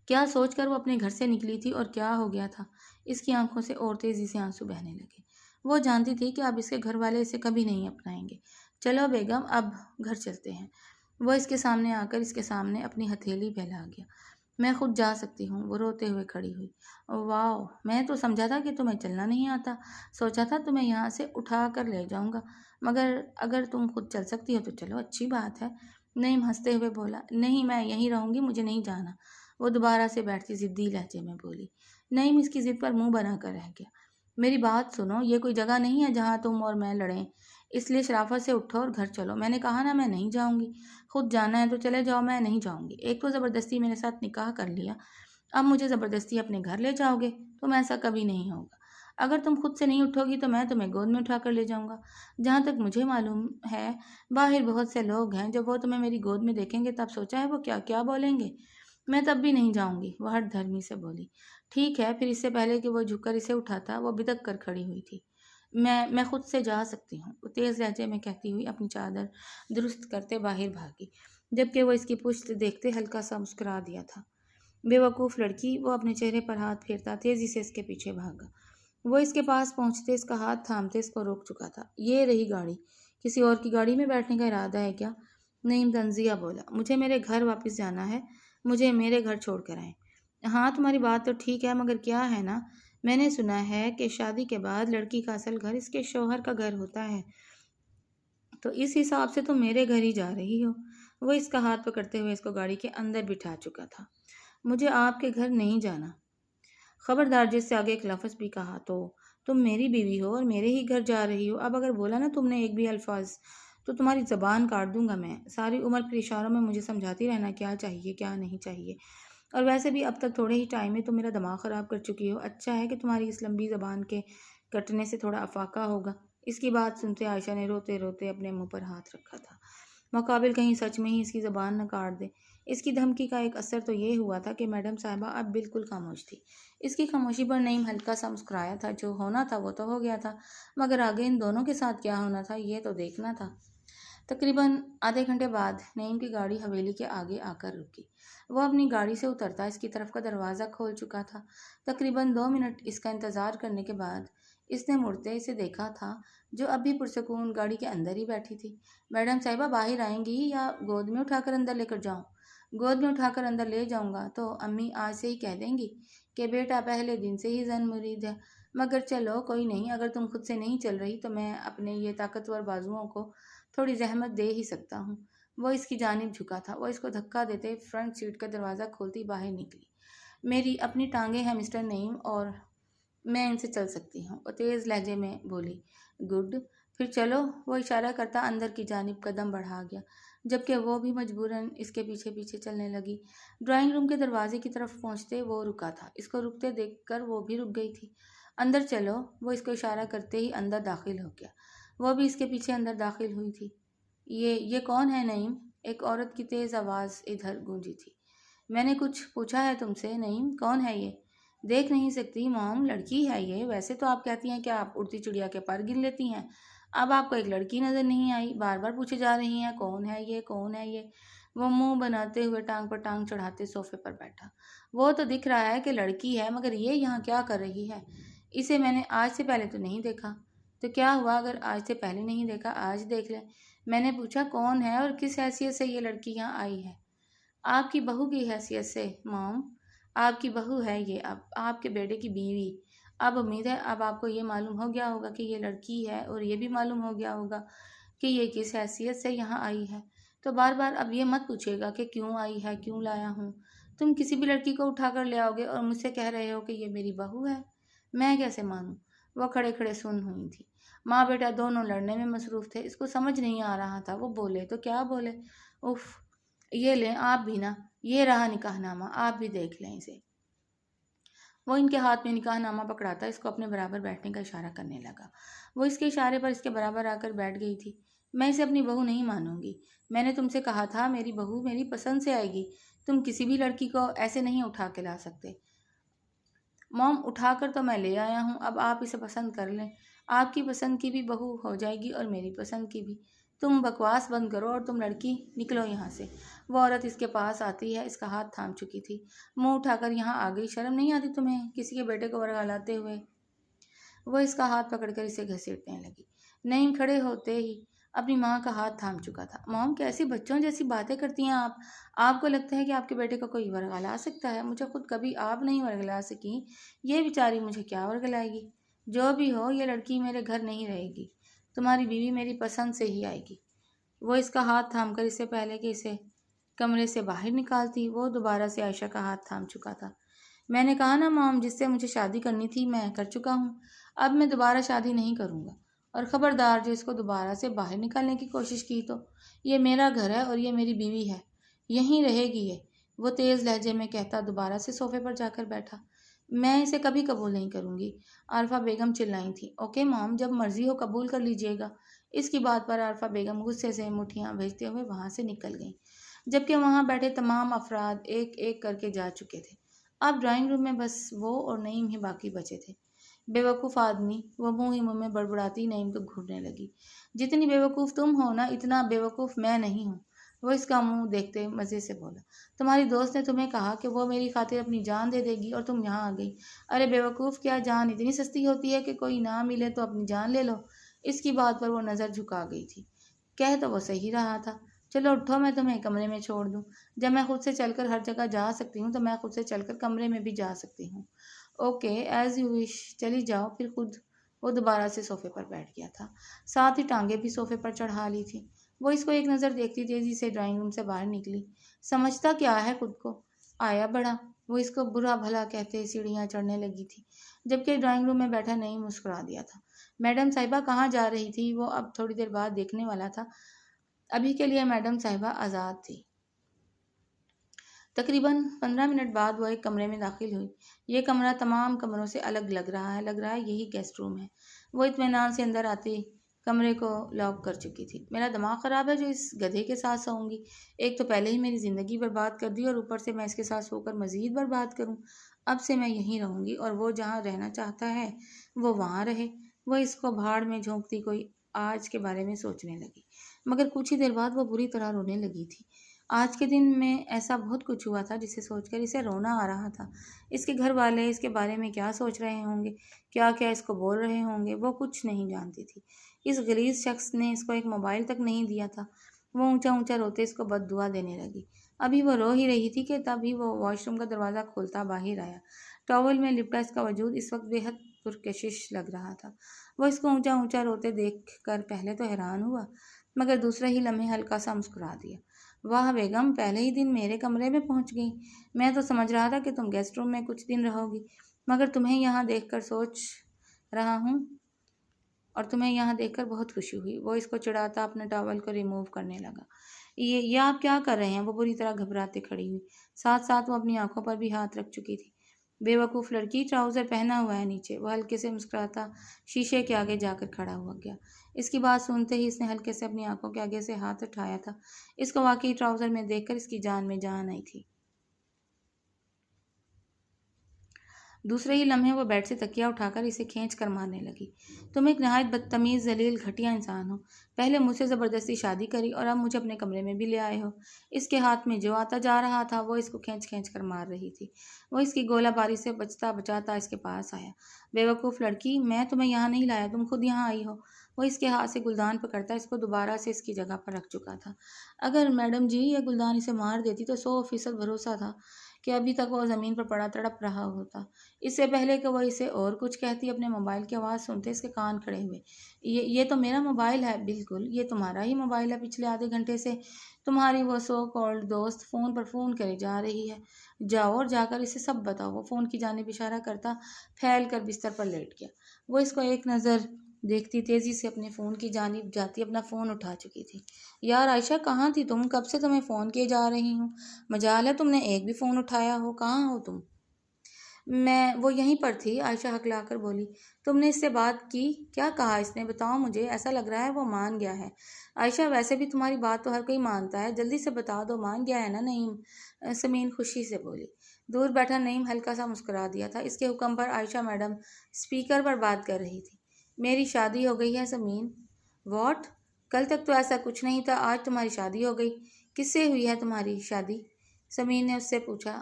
کیا سوچ کر وہ اپنے گھر سے نکلی تھی اور کیا ہو گیا تھا؟ اس کی آنکھوں سے اور تیزی سے آنسو بہنے لگے۔ وہ جانتی تھی کہ اب اس کے گھر والے اسے کبھی نہیں اپنائیں گے۔ چلو بیگم، اب گھر چلتے ہیں۔ وہ اس کے سامنے آ کر اس کے سامنے اپنی ہتھیلی پھیلا گیا۔ میں خود جا سکتی ہوں، وہ روتے ہوئے کھڑی ہوئی۔ واو، میں تو سمجھا تھا کہ تمہیں چلنا نہیں آتا، سوچا تھا تمہیں یہاں سے اٹھا کر لے جاؤں گا، مگر اگر تم خود چل سکتی ہو تو چلو، اچھی بات ہے۔ نعیم ہنستے ہوئے بولا، نہیں میں یہیں رہوں گی، مجھے نہیں جانا۔ وہ دوبارہ سے بیٹھتی ضدی لہجے میں بولی۔ نعیم اس کی ضد پر منہ بنا کر رہ گیا۔ میری بات سنو، یہ کوئی جگہ نہیں ہے جہاں تم اور میں لڑیں، اس لیے شرافت سے اٹھو اور گھر چلو۔ میں نے کہا نا میں نہیں جاؤں گی، خود جانا ہے تو چلے جاؤ، میں نہیں جاؤں گی۔ ایک تو زبردستی میرے ساتھ نکاح کر لیا، اب مجھے زبردستی اپنے گھر لے جاؤ گے؟ تم ایسا کبھی نہیں ہوگا۔ اگر تم خود سے نہیں اٹھو گی تو میں تمہیں گود میں اٹھا کر لے جاؤں گا۔ جہاں تک مجھے معلوم ہے باہر بہت سے لوگ ہیں، جب وہ تمہیں میری گود میں دیکھیں گے تب سوچا ہے وہ کیا کیا بولیں گے۔ میں تب بھی نہیں جاؤں گی، وہ ہٹ دھرمی سے بولی۔ ٹھیک ہے پھر۔ اس سے پہلے کہ وہ جھک کر اسے اٹھاتا وہ بدک کر کھڑی ہوئی تھی۔ میں خود سے جا سکتی ہوں، وہ تیز لہجے میں کہتی ہوئی اپنی چادر درست کرتے باہر بھاگی، جبکہ وہ اس کی پشت دیکھتے ہلکا سا مسکرا دیا تھا۔ بے وقوف لڑکی، وہ اپنے چہرے پر ہاتھ پھیرتا تیزی سے اس کے پیچھے بھاگا۔ وہ اس کے پاس پہنچتے اس کا ہاتھ تھامتے اس کو روک چکا تھا۔ یہ رہی گاڑی، کسی اور کی گاڑی میں بیٹھنے کا ارادہ ہے کیا؟ نعیم تنزیہ بولا۔ مجھے میرے گھر واپس جانا ہے، مجھے میرے گھر چھوڑ کر آئیں۔ ہاں تمہاری بات تو ٹھیک ہے، مگر کیا ہے نا، میں نے سنا ہے کہ شادی کے بعد لڑکی کا اصل گھر اس کے شوہر کا گھر ہوتا ہے، تو اس حساب سے تم میرے گھر ہی جا رہی ہو۔ وہ اس کا ہاتھ پکڑتے ہوئے اس کو گاڑی کے اندر بٹھا چکا تھا۔ مجھے آپ کے گھر نہیں جانا۔ خبردار، جس سے آگے ایک لفظ بھی کہا تو تم میری بیوی ہو اور میرے ہی گھر جا رہی ہو۔ اب اگر بولا نا تم نے ایک بھی الفاظ تو تمہاری زبان کاٹ دوں گا میں۔ ساری عمر پھر اشاروں میں مجھے سمجھاتی رہنا کیا چاہیے کیا نہیں چاہیے، اور ویسے بھی اب تک تھوڑے ہی ٹائم میں تم میرا دماغ خراب کر چکی ہو۔ اچھا ہے کہ تمہاری اس لمبی زبان کے کٹنے سے تھوڑا افاقہ ہوگا۔ اس کی بات سنتے عائشہ نے روتے روتے اپنے منہ پر ہاتھ رکھا تھا، مقابل کہیں سچ میں ہی اس کی زبان نہ کاٹ دے۔ اس کی دھمکی کا ایک اثر تو یہ ہوا تھا کہ میڈم صاحبہ اب بالکل خاموش تھی۔ اس کی خاموشی پر نعیم ہلکا سا مسکرایا تھا۔ جو ہونا تھا وہ تو ہو گیا تھا، مگر آگے ان دونوں کے ساتھ کیا ہونا تھا یہ تو دیکھنا تھا۔ تقریباً آدھے گھنٹے بعد نعیم کی گاڑی حویلی کے آگے آ کر رکی۔ وہ اپنی گاڑی سے اترتا اس کی طرف کا دروازہ کھول چکا تھا۔ تقریباً 2 منٹ اس کا انتظار کرنے کے بعد اس نے مڑتے اسے دیکھا تھا، جو اب بھی پرسکون گاڑی کے اندر ہی بیٹھی تھی۔ میڈم صاحبہ باہر آئیں گی یا گود میں اٹھا کر اندر لے کر جاؤں؟ گود میں اٹھا کر اندر لے جاؤں گا تو امی آج سے ہی کہہ دیں گی کہ بیٹا پہلے دن سے ہی زن مرید ہے، مگر چلو کوئی نہیں، اگر تم خود سے نہیں چل رہی تو میں اپنے یہ طاقتور بازوؤں کو تھوڑی زحمت دے ہی سکتا ہوں۔ وہ اس کی جانب جھکا تھا۔ وہ اس کو دھکا دیتے فرنٹ سیٹ کا دروازہ کھولتی باہر نکلی۔ میری اپنی ٹانگیں ہیں مسٹر نعیم اور میں ان سے چل سکتی ہوں، وہ تیز لہجے میں بولی۔ گڈ، پھر چلو۔ وہ اشارہ کرتا اندر کی جانب قدم بڑھا گیا، جبکہ وہ بھی مجبوراً اس کے پیچھے پیچھے چلنے لگی۔ ڈرائنگ روم کے دروازے کی طرف پہنچتے وہ رکا تھا۔ اس کو رکتے دیکھ کر وہ بھی رک گئی تھی۔ اندر چلو، وہ اس کو اشارہ کرتے ہی اندر داخل ہو گیا۔ وہ بھی اس کے پیچھے اندر داخل ہوئی تھی۔ یہ کون ہے نعیم؟ ایک عورت کی تیز آواز ادھر گونجی تھی۔ میں نے کچھ پوچھا ہے تم سے نعیم؟ کون ہے یہ؟ دیکھ نہیں سکتی موم، لڑکی ہے یہ۔ ویسے تو آپ کہتی ہیں کہ آپ اڑتی چڑیا کے پر گن لیتی ہیں، اب آپ کو ایک لڑکی نظر نہیں آئی؟ بار بار پوچھے جا رہی ہیں کون ہے یہ کون ہے یہ؟ وہ منہ بناتے ہوئے ٹانگ پر ٹانگ چڑھاتے صوفے پر بیٹھا۔ وہ تو دکھ رہا ہے کہ لڑکی ہے، مگر یہ یہاں کیا کر رہی ہے؟ اسے میں نے آج سے پہلے تو نہیں دیکھا۔ تو کیا ہوا اگر آج سے پہلے نہیں دیکھا؟ آج دیکھ لیں۔ میں نے پوچھا کون ہے اور کس حیثیت سے یہ لڑکی یہاں آئی ہے؟ آپ کی بہو کی حیثیت سے موم۔ آپ کی بہو ہے یہ، اب آپ کے بیٹے کی بیوی۔ اب امید ہے اب آپ کو یہ معلوم ہو گیا ہوگا کہ یہ لڑکی ہے، اور یہ بھی معلوم ہو گیا ہوگا کہ یہ کس حیثیت سے یہاں آئی ہے۔ تو بار بار اب یہ مت پوچھے گا کہ کیوں آئی ہے، کیوں لایا ہوں۔ تم کسی بھی لڑکی کو اٹھا کر لے آؤ گے اور مجھ سے کہہ رہے ہو کہ یہ میری بہو ہے؟ میں کیسے مانوں؟ وہ کھڑے کھڑے سن ہوئی تھی۔ ماں بیٹا دونوں لڑنے میں مصروف تھے۔ اس کو سمجھ نہیں آ رہا تھا وہ بولے تو کیا بولے۔ اف، یہ لیں آپ بھی نا، یہ رہا نکاح نامہ، آپ بھی دیکھ لیں اسے۔ وہ ان کے ہاتھ میں نکاح نامہ پکڑاتا اس کو اپنے برابر بیٹھنے کا اشارہ کرنے لگا۔ وہ اس کے اشارے پر اس کے برابر آ کر بیٹھ گئی تھی۔ میں اسے اپنی بہو نہیں مانوں گی۔ میں نے تم سے کہا تھا میری بہو میری پسند سے آئے گی۔ تم کسی بھی لڑکی کو ایسے نہیں اٹھا کے لا سکتے۔ موم، اٹھا کر تو میں لے آیا ہوں، اب آپ اسے پسند کر لیں۔ آپ کی پسند کی بھی بہو ہو جائے گی اور میری پسند کی بھی۔ تم بکواس بند کرو اور تم لڑکی نکلو یہاں سے۔ وہ عورت اس کے پاس آتی ہے، اس کا ہاتھ تھام چکی تھی۔ منہ اٹھا کر یہاں آ گئی، شرم نہیں آتی تمہیں کسی کے بیٹے کو ورگلاتے ہوئے؟ وہ اس کا ہاتھ پکڑ کر اسے گھسیٹنے لگی۔ نعیم کھڑے ہوتے ہی اپنی ماں کا ہاتھ تھام چکا تھا۔ موم، کیسی بچوں جیسی باتیں کرتی ہیں آپ؟ آپ کو لگتا ہے کہ آپ کے بیٹے کو کوئی ورگلا سکتا ہے؟ مجھے خود کبھی آپ نہیں ورگلا سکی، یہ بیچاری مجھے کیا ورگلائے گی؟ جو بھی ہو، یہ لڑکی میرے گھر نہیں رہے گی، تمہاری بیوی میری پسند سے ہی آئے گی۔ وہ اس کا ہاتھ تھام کر اس سے پہلے کہ اسے کمرے سے باہر نکالتی وہ دوبارہ سے عائشہ کا ہاتھ تھام چکا تھا۔ میں نے کہا نا موم، جس سے مجھے شادی کرنی تھی میں کر چکا ہوں، اب میں دوبارہ شادی نہیں کروں گا، اور خبردار جو اس کو دوبارہ سے باہر نکالنے کی کوشش کی تو یہ میرا گھر ہے اور یہ میری بیوی ہے، یہیں رہے گی یہ، وہ تیز لہجے میں کہتا دوبارہ سے صوفے پر جا کر بیٹھا۔ میں اسے کبھی قبول نہیں کروں گی، عارفہ بیگم چلائی تھی۔ اوکے موم، جب مرضی ہو قبول کر لیجیے گا۔ اس کی بات پر عارفہ بیگم غصے سے مٹھیاں بھیجتے ہوئے وہاں سے نکل گئیں، جبکہ وہاں بیٹھے تمام افراد ایک ایک کر کے جا چکے تھے۔ اب ڈرائنگ روم میں بس وہ اور نعیم ہی باقی بچے تھے۔ بے وقوف آدمی، وہ منہ ہی منہ میں بڑبڑاتی نعیم کو گھورنے لگی۔ جتنی بے وقوف تم ہو نا، اتنا بے وقوف میں نہیں ہوں۔ وہ اس کا منہ دیکھتے مزے سے بولا۔ تمہاری دوست نے تمہیں کہا کہ وہ میری خاطر اپنی جان دے دے گی اور تم یہاں آ گئی۔ ارے بے وقوف، کیا جان اتنی سستی ہوتی ہے کہ کوئی نہ ملے تو اپنی جان لے لو؟ اس کی بات پر وہ نظر جھکا گئی تھی۔ کہہ تو وہ صحیح رہا تھا۔ چلو اٹھو، میں تمہیں کمرے میں چھوڑ دوں۔ جب میں خود سے چل کر ہر جگہ جا سکتی ہوں تو میں خود سے چل کر کمرے میں بھی جا سکتی ہوں۔ اوکے، ایز یو وش، چلی جاؤ۔ پھر خود وہ دوبارہ سے صوفے پر بیٹھ گیا تھا، ساتھ ہی ٹانگیں بھی صوفے پر چڑھا لی تھی۔ وہ اس کو ایک نظر دیکھتی تیزی سے ڈرائنگ روم سے باہر نکلی۔ سمجھتا کیا ہے خود کو، آیا بڑا، وہ اس کو برا بھلا کہتے سیڑھیاں چڑھنے لگی تھی، جبکہ ڈرائنگ روم میں بیٹھا نعیم مسکرا دیا تھا۔ میڈم صاحبہ کہاں جا رہی تھی؟ وہ اب تھوڑی دیر بعد دیکھنے والا تھا۔ ابھی کے لیے میڈم صاحبہ آزاد تھی۔ تقریباً 15 منٹ بعد وہ ایک کمرے میں داخل ہوئی۔ یہ کمرہ تمام کمروں سے الگ لگ رہا ہے یہی گیسٹ روم ہے۔ وہ اطمینان سے اندر آتے کمرے کو لاک کر چکی تھی۔ میرا دماغ خراب ہے جو اس گدھے کے ساتھ سوؤں گی۔ ایک تو پہلے ہی میری زندگی برباد کر دی اور اوپر سے میں اس کے ساتھ سو کر مزید برباد کروں۔ اب سے میں یہیں رہوں گی اور وہ جہاں رہنا چاہتا ہے وہ وہاں رہے۔ وہ اس کو بھاڑ میں جھونکتی کوئی آج کے بارے میں سوچنے لگی، مگر کچھ ہی دیر بعد وہ بری طرح رونے لگی تھی۔ آج کے دن میں ایسا بہت کچھ ہوا تھا جسے سوچ کر اسے رونا آ رہا تھا۔ اس کے گھر والے اس کے بارے میں کیا سوچ رہے ہوں گے، کیا کیا اس کو بول رہے ہوں گے، وہ کچھ نہیں جانتی تھی۔ اس غلیظ شخص نے اس کو ایک موبائل تک نہیں دیا تھا۔ وہ اونچا اونچا روتے اس کو بد دعا دینے لگی۔ ابھی وہ رو ہی رہی تھی کہ تبھی وہ واش روم کا دروازہ کھولتا باہر آیا۔ ٹاول میں لپٹا اس کا وجود اس وقت بے حد پرکشش لگ رہا تھا۔ وہ اس کو اونچا اونچا روتے دیکھ کر پہلے تو حیران ہوا، مگر دوسرے ہی لمحے ہلکا سا مسکرا دیا۔ واہ بیگم، پہلے ہی دن میرے کمرے میں پہنچ گئی۔ میں تو سمجھ رہا تھا کہ تم گیسٹ روم میں کچھ دن رہو گی، مگر تمہیں یہاں دیکھ کر سوچ رہا ہوں اور تمہیں یہاں دیکھ کر بہت خوشی ہوئی۔ وہ اس کو چڑھاتا اپنے ٹاول کو ریموو کرنے لگا۔ یہ آپ کیا کر رہے ہیں؟ وہ بری طرح گھبراتے کھڑی ہوئی، ساتھ ساتھ وہ اپنی آنکھوں پر بھی ہاتھ رکھ چکی تھی۔ بے وقوف لڑکی، ٹراؤزر پہنا ہوا ہے نیچے۔ وہ ہلکے سے مسکراتا شیشے کے آگے جا کر کھڑا ہوا گیا۔ اس کی بات سنتے ہی اس نے ہلکے سے اپنی آنکھوں کے آگے سے ہاتھ اٹھایا تھا۔ اس کو واقعی ٹراؤزر میں دیکھ کر اس کی جان میں جان آئی تھی۔ دوسرے ہی لمحے وہ بیڈ سے تکیہ اٹھا کر اسے کھینچ کر مارنے لگی۔ تم ایک نہایت بدتمیز، ذلیل، گھٹیا انسان ہو۔ پہلے مجھ سے زبردستی شادی کری اور اب مجھے اپنے کمرے میں بھی لے آئے ہو۔ اس کے ہاتھ میں جو آتا جا رہا تھا وہ اس کو کھینچ کھینچ کر مار رہی تھی۔ وہ اس کی گولہ باری سے بچتا بچاتا اس کے پاس آیا۔ بے وقوف لڑکی، میں تمہیں یہاں نہیں لایا، تم خود یہاں آئی ہو۔ وہ اس کے ہاتھ سے گلدان پکڑتا اس کو دوبارہ سے اس کی جگہ پر رکھ چکا تھا۔ اگر میڈم جی یہ گلدان اسے مار دیتی تو 100% بھروسہ تھا کہ ابھی تک وہ زمین پر پڑا تڑپ رہا ہوتا۔ اس سے پہلے کہ وہ اسے اور کچھ کہتی، اپنے موبائل کی آواز سنتے اس کے کان کھڑے ہوئے۔ یہ تو میرا موبائل ہے۔ بالکل، یہ تمہارا ہی موبائل ہے۔ پچھلے آدھے گھنٹے سے تمہاری وہ سو کالڈ دوست فون پر فون کرے جا رہی ہے۔ جاؤ اور جا کر اسے سب بتاؤ۔ وہ فون کی جانب اشارہ کرتا پھیل کر بستر پر لیٹ گیا۔ وہ اس کو ایک نظر دیکھتی تیزی سے اپنے فون کی جانب جاتی اپنا فون اٹھا چکی تھی۔ یار عائشہ، کہاں تھی تم؟ کب سے تمہیں فون کیے جا رہی ہوں، مجال ہے تم نے ایک بھی فون اٹھایا ہو۔ کہاں ہو تم؟ وہ یہیں پر تھی، عائشہ ہکلا کر بولی۔ تم نے اس سے بات کی؟ کیا کہا اس نے؟ بتاؤ مجھے، ایسا لگ رہا ہے وہ مان گیا ہے۔ عائشہ، ویسے بھی تمہاری بات تو ہر کوئی مانتا ہے، جلدی سے بتا دو، مان گیا ہے نا نعیم؟ سمین خوشی سے بولی۔ دور بیٹھا نعیم ہلکا سا مسکرا دیا تھا۔ اس کے حکم پر عائشہ میڈم اسپیکر پر بات کر رہی تھی۔ میری شادی ہو گئی ہے سمین۔ واٹ؟ کل تک تو ایسا کچھ نہیں تھا، آج تمہاری شادی ہو گئی۔ کس سے ہوئی ہے تمہاری شادی؟ سمین نے اس سے پوچھا۔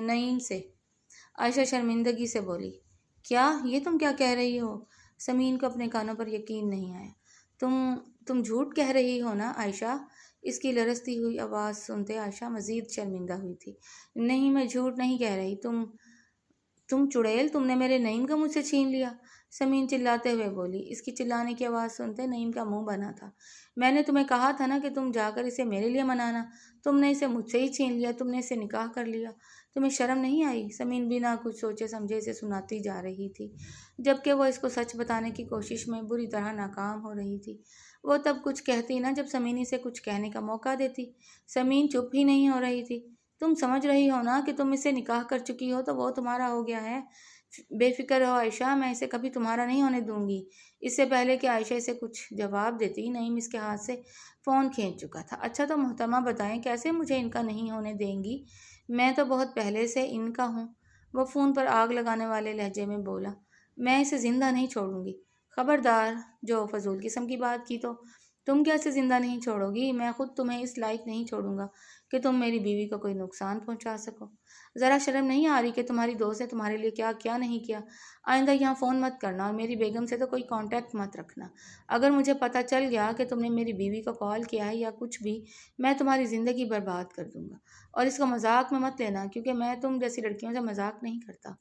نعیم سے، عائشہ شرمندگی سے بولی۔ کیا؟ یہ تم کیا کہہ رہی ہو؟ سمین کو اپنے کانوں پر یقین نہیں آیا۔ تم جھوٹ کہہ رہی ہو نا عائشہ؟ اس کی لرزتی ہوئی آواز سنتے عائشہ مزید شرمندہ ہوئی تھی۔ نہیں، میں جھوٹ نہیں کہہ رہی۔ تم چڑیل، تم نے میرے نعیم کا مجھ سے چھین لیا، سمین چلاتے ہوئے بولی۔ اس کی چلانے کی آواز سنتے نعیم کا منہ بنا تھا۔ میں نے تمہیں کہا تھا نا کہ تم جا کر اسے میرے لیے منانا، تم نے اسے مجھ سے ہی چھین لیا، تم نے اسے نکاح کر لیا، تمہیں شرم نہیں آئی؟ سمین بنا کچھ سوچے سمجھے اسے سناتی جا رہی تھی، جبکہ وہ اس کو سچ بتانے کی کوشش میں بری طرح ناکام ہو رہی تھی۔ وہ تب کچھ کہتی نہ جب سمین اسے کچھ کہنے کا موقع دیتی۔ سمین چپ ہی نہیں ہو رہی تھی۔ تم سمجھ رہی ہو نا کہ تم اسے نکاح کر چکی ہو تو وہ تمہارا ہو گیا ہے۔ بے فکر رہو عائشہ، میں اسے کبھی تمہارا نہیں ہونے دوں گی۔ اس سے پہلے کہ عائشہ اسے کچھ جواب دیتی، نعیم اس کے ہاتھ سے فون کھینچ چکا تھا۔ اچھا تو محترمہ بتائیں کیسے مجھے ان کا نہیں ہونے دیں گی؟ میں تو بہت پہلے سے ان کا ہوں، وہ فون پر آگ لگانے والے لہجے میں بولا۔ میں اسے زندہ نہیں چھوڑوں گی۔ خبردار جو فضول قسم کی بات کی تو۔ تم کیسے زندہ نہیں چھوڑو گی؟ میں خود تمہیں اس لائق نہیں چھوڑوں گا کہ تم میری بیوی کو کوئی نقصان پہنچا سکو؟ ذرا شرم نہیں آ رہی کہ تمہاری دوست نے تمہارے لیے کیا کیا نہیں کیا؟ آئندہ یہاں فون مت کرنا اور میری بیگم سے تو کوئی کانٹیکٹ مت رکھنا۔ اگر مجھے پتہ چل گیا کہ تم نے میری بیوی کو کال کیا ہے یا کچھ بھی، میں تمہاری زندگی برباد کر دوں گا۔ اور اس کو مذاق میں مت لینا، کیونکہ میں تم جیسی لڑکیوں سے مذاق نہیں کرتا۔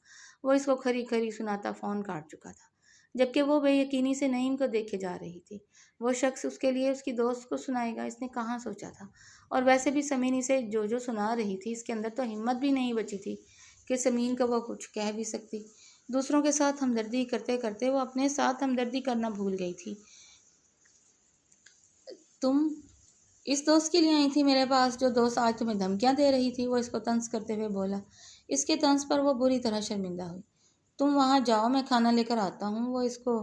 وہ اس کو کھری کھری سناتا فون کاٹ چکا تھا، جبکہ وہ بے یقینی سے نعیم کو دیکھے جا رہی تھی۔ وہ شخص اس کے لیے اس کی دوست کو سنائے گا، اس نے کہاں سوچا تھا؟ اور ویسے بھی سمین اسے جو سنا رہی تھی، اس کے اندر تو ہمت بھی نہیں بچی تھی کہ سمین کو وہ کچھ کہہ بھی سکتی۔ دوسروں کے ساتھ ہمدردی کرتے کرتے وہ اپنے ساتھ ہمدردی کرنا بھول گئی تھی۔ تم اس دوست کے لیے آئی تھی میرے پاس، جو دوست آج تمہیں دھمکیاں دے رہی تھی، وہ اس کو طنز کرتے ہوئے بولا۔ اس کے طنز پر وہ بری طرح شرمندہ ہوئی۔ تم وہاں جاؤ، میں کھانا لے کر آتا ہوں۔ وہ اس کو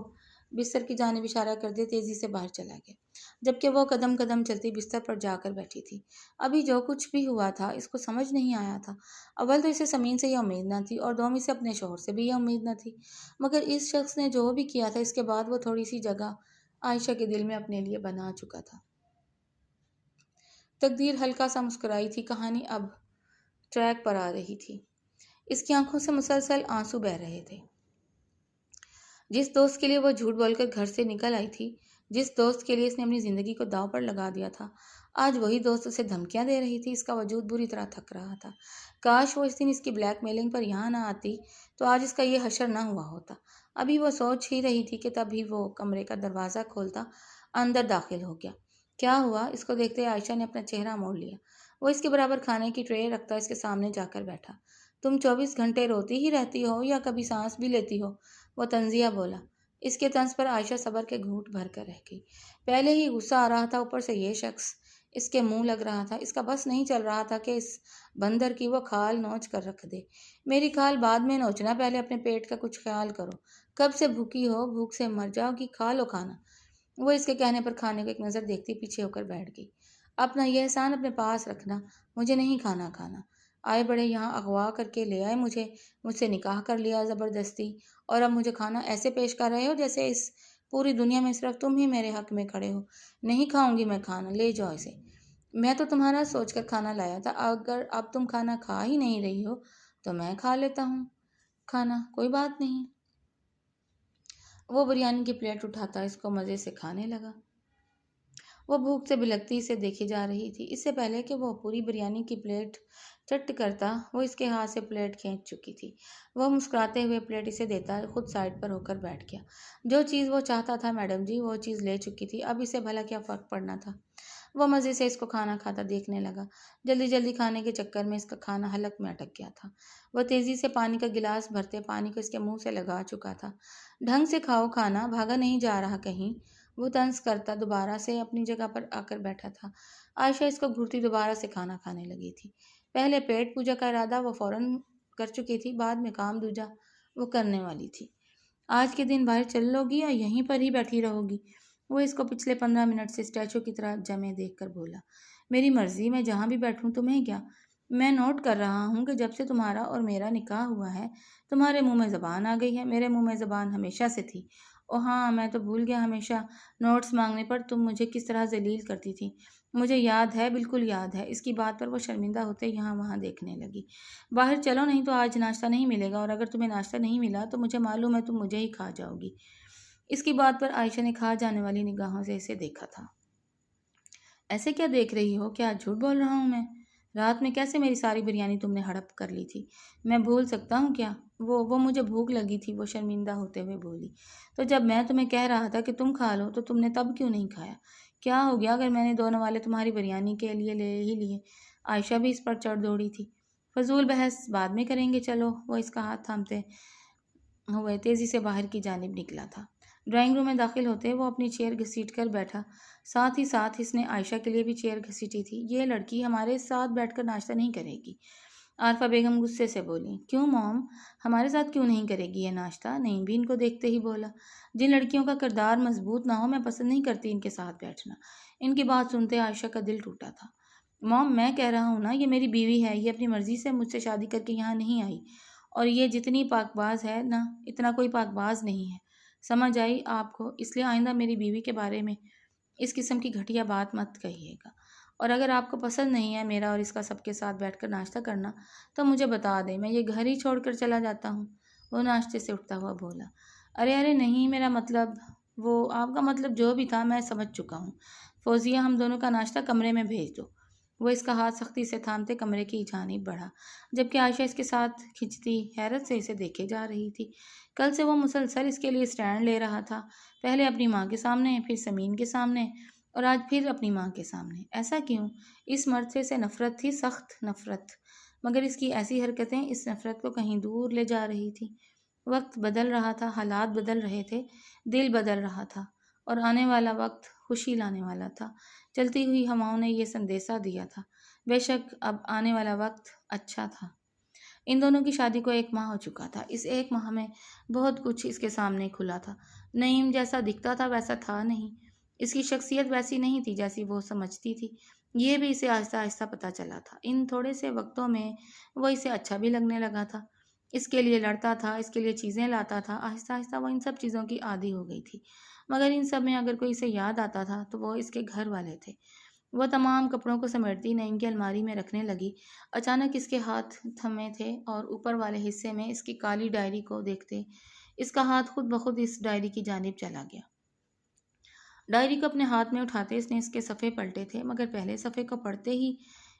بستر کی جانب اشارہ کر دے تیزی سے باہر چلا گیا، جبکہ وہ قدم قدم چلتی بستر پر جا کر بیٹھی تھی۔ ابھی جو کچھ بھی ہوا تھا اس کو سمجھ نہیں آیا تھا۔ اول تو اسے سمین سے یہ امید نہ تھی، اور دوم اسے اپنے شوہر سے بھی یہ امید نہ تھی، مگر اس شخص نے جو بھی کیا تھا، اس کے بعد وہ تھوڑی سی جگہ عائشہ کے دل میں اپنے لیے بنا چکا تھا۔ تقدیر ہلکا سا مسکرائی تھی۔ کہانی اب ٹریک پر آ رہی تھی۔ اس کی آنکھوں سے مسلسل آنسو بہہ رہے تھے۔ جس دوست کے لیے وہ جھوٹ بول کر گھر سے نکل آئی تھی، جس دوست کے لیے اس نے اپنی زندگی کو داؤ پر لگا دیا تھا، آج وہی دوست اسے دھمکیاں دے رہی تھی۔ اس کا وجود بری طرح تھک رہا تھا۔ کاش وہ اس دن اس کی بلیک میلنگ پر یہاں نہ آتی تو آج اس کا یہ حشر نہ ہوا ہوتا۔ ابھی وہ سوچ ہی رہی تھی کہ تبھی وہ کمرے کا دروازہ کھولتا اندر داخل ہو گیا۔ کیا ہوا؟ اس کو دیکھتے عائشہ نے اپنا چہرہ موڑ لیا۔ وہ اس کے برابر کھانے کی ٹرے رکھتا اس کے سامنے جا کر بیٹھا۔ تم 24 گھنٹے روتی ہی رہتی ہو یا کبھی سانس بھی لیتی ہو؟ وہ طنزیہ بولا۔ اس کے طنز پر عائشہ صبر کے گھونٹ بھر کر رہ گئی۔ پہلے ہی غصہ آ رہا تھا، اوپر سے یہ شخص اس کے منہ لگ رہا تھا۔ اس کا بس نہیں چل رہا تھا کہ اس بندر کی وہ کھال نوچ کر رکھ دے۔ میری کھال بعد میں نوچنا، پہلے اپنے پیٹ کا کچھ خیال کرو۔ کب سے بھوکی ہو، بھوک سے مر جاؤ گی، کھا لو کھانا۔ وہ اس کے کہنے پر کھانے کو ایک نظر دیکھتی پیچھے ہو کر بیٹھ گئی۔ اپنا یہ احسان اپنے پاس رکھنا، مجھے نہیں کھانا آئے بڑے یہاں اغوا کر کے لے آئے مجھ سے نکاح کر لیا زبردستی، اور اب مجھے کھانا ایسے پیش کر رہے ہو جیسے اس پوری دنیا میں صرف تم ہی میرے حق میں کھڑے ہو۔ نہیں کھاؤں گی میں کھانا، لے جاؤ اسے۔ میں تو تمہارا سوچ کر کھانا لایا تھا، اگر اب تم کھانا کھا ہی نہیں رہی ہو تو میں کھا لیتا ہوں کھانا، کوئی بات نہیں۔ وہ بریانی کی پلیٹ اٹھاتا اس کو مزے سے کھانے لگا۔ وہ بھوک سے بلکتی اسے دیکھی جا رہی تھی۔ اس سے پہلے کہ وہ پوری بریانی کی پلیٹ چٹ کرتا، وہ اس کے ہاتھ سے پلیٹ کھینچ چکی تھی۔ وہ مسکراتے ہوئے پلیٹ اسے دیتا خود سائڈ پر ہو کر بیٹھ گیا۔ جو چیز وہ چاہتا تھا میڈم جی، وہ چیز لے چکی تھی، اب اسے بھلا کیا فرق پڑنا تھا؟ وہ مزے سے اس کو کھانا کھاتا دیکھنے لگا۔ جلدی جلدی کھانے کے چکر میں اس کا کھانا حلق میں اٹک گیا تھا۔ وہ تیزی سے پانی کا گلاس بھرتے پانی کو اس کے منہ سے لگا چکا تھا۔ ڈھنگ سے کھاؤ کھانا، بھاگا نہیں جا رہا کہیں؟ وہ طنز کرتا دوبارہ سے اپنی جگہ پر آ کر بیٹھا تھا۔ عائشہ اس کو گھورتی دوبارہ سے کھانا کھانے لگی تھی۔ پہلے پیٹ پوجا کا ارادہ وہ فوراً کر چکی تھی، بعد میں کام دوجا وہ کرنے والی تھی۔ آج کے دن باہر چل لو گی یا یہیں پر ہی بیٹھی رہو گی؟ وہ اس کو پچھلے 15 منٹ سے اسٹیچو کی طرح جمے دیکھ کر بولا۔ میری مرضی، میں جہاں بھی بیٹھوں، تمہیں کیا؟ میں نوٹ کر رہا ہوں کہ جب سے تمہارا اور میرا نکاح ہوا ہے تمہارے منہ میں زبان آ گئی ہے۔ میرے منہ میں زبان ہمیشہ سے تھی۔ او ہاں، میں تو بھول گیا، ہمیشہ نوٹس مانگنے پر تم مجھے کس طرح ذلیل کرتی تھی۔ مجھے یاد ہے، بالکل یاد ہے۔ اس کی بات پر وہ شرمندہ ہوتے یہاں وہاں دیکھنے لگی۔ باہر چلو، نہیں تو آج ناشتہ نہیں ملے گا، اور اگر تمہیں ناشتہ نہیں ملا تو مجھے معلوم ہے تم مجھے ہی کھا جاؤ گی۔ اس کی بات پر عائشہ نے کھا جانے والی نگاہوں سے اسے دیکھا تھا۔ ایسے کیا دیکھ رہی ہو؟ کیا جھوٹ بول رہا ہوں میں؟ رات میں کیسے میری ساری بریانی تم نے ہڑپ کر لی تھی؟ میں بھول سکتا ہوں کیا؟ وہ مجھے بھوک لگی تھی، وہ شرمندہ ہوتے ہوئے بولی۔ تو جب میں تمہیں کہہ رہا تھا کہ تم کھا لو تو تم نے تب کیوں نہیں کھایا؟ کیا ہو گیا اگر میں نے 2 نوالے تمہاری بریانی کے لیے لے ہی لیے؟ عائشہ بھی اس پر چڑھ دوڑی تھی۔ فضول بحث بعد میں کریں گے، چلو۔ وہ اس کا ہاتھ تھامتے ہوئے تیزی سے باہر کی جانب نکلا تھا۔ ڈرائنگ روم میں داخل ہوتے وہ اپنی چیئر گھسیٹ کر بیٹھا، ساتھ ہی ساتھ اس نے عائشہ کے لیے بھی چیئر گھسیٹی تھی۔ یہ لڑکی ہمارے ساتھ بیٹھ کر ناشتہ نہیں کرے گی، عارفہ بیگم غصے سے بولی۔ کیوں موم، ہمارے ساتھ کیوں نہیں کرے گی یہ ناشتہ؟ نعیم بھی ان کو دیکھتے ہی بولا۔ جن لڑکیوں کا کردار مضبوط نہ ہو میں پسند نہیں کرتی ان کے ساتھ بیٹھنا۔ ان کی بات سنتے عائشہ کا دل ٹوٹا تھا۔ موم، میں کہہ رہا ہوں نا، یہ میری بیوی ہے، یہ اپنی مرضی سے مجھ سے شادی کر کے یہاں نہیں آئی، اور یہ جتنی پاک باز ہے نا، اتنا کوئی پاک باز نہیں ہے۔ سمجھ آئی آپ کو؟ اس لیے آئندہ میری بیوی کے بارے میں اس قسم کی گھٹیا بات مت کہیے گا۔ اور اگر آپ کو پسند نہیں ہے میرا اور اس کا سب کے ساتھ بیٹھ کر ناشتہ کرنا تو مجھے بتا دیں، میں یہ گھر ہی چھوڑ کر چلا جاتا ہوں۔ وہ ناشتے سے اٹھتا ہوا بولا۔ ارے ارے نہیں، میرا مطلب وہ آپ کا مطلب جو بھی تھا میں سمجھ چکا ہوں۔ فوزیہ، ہم دونوں کا ناشتہ کمرے میں بھیج دو۔ وہ اس کا ہاتھ سختی سے تھامتے کمرے کی جانب بڑھا، جبکہ عائشہ اس کے ساتھ کھنچتی حیرت سے اسے دیکھے جا رہی تھی۔ کل سے وہ مسلسل اس کے لیے اسٹینڈ لے رہا تھا، پہلے اپنی ماں کے سامنے، پھر سمین کے سامنے، اور آج پھر اپنی ماں کے سامنے۔ ایسا کیوں؟ اس مرد سے نفرت تھی، سخت نفرت، مگر اس کی ایسی حرکتیں اس نفرت کو کہیں دور لے جا رہی تھی۔ وقت بدل رہا تھا، حالات بدل رہے تھے، دل بدل رہا تھا، اور آنے والا وقت خوشی لانے والا تھا۔ چلتی ہوئی ہواؤں نے یہ سندیسہ دیا تھا، بے شک اب آنے والا وقت اچھا تھا۔ ان دونوں کی شادی کو 1 ماہ ہو چکا تھا۔ اس 1 ماہ میں بہت کچھ اس کے سامنے کھلا تھا۔ نعیم جیسا دکھتا تھا ویسا تھا نہیں، اس کی شخصیت ویسی نہیں تھی جیسی وہ سمجھتی تھی۔ یہ بھی اسے آہستہ آہستہ پتہ چلا تھا۔ ان تھوڑے سے وقتوں میں وہ اسے اچھا بھی لگنے لگا تھا، اس کے لیے لڑتا تھا، اس کے لیے چیزیں لاتا تھا۔ آہستہ آہستہ وہ ان سب چیزوں کی عادی ہو گئی تھی، مگر ان سب میں اگر کوئی اسے یاد آتا تھا تو وہ اس کے گھر والے تھے۔ وہ تمام کپڑوں کو سمیٹتی نعیم کی الماری میں رکھنے لگی۔ اچانک اس کے ہاتھ تھمے تھے اور اوپر والے حصے میں اس کی کالی ڈائری کو دیکھتے اس کا ہاتھ خود بخود اس ڈائری کی جانب چلا گیا۔ ڈائری کو اپنے ہاتھ میں اٹھاتے اس نے اس کے صفحے پلٹے تھے، مگر پہلے صفحے کو پڑھتے ہی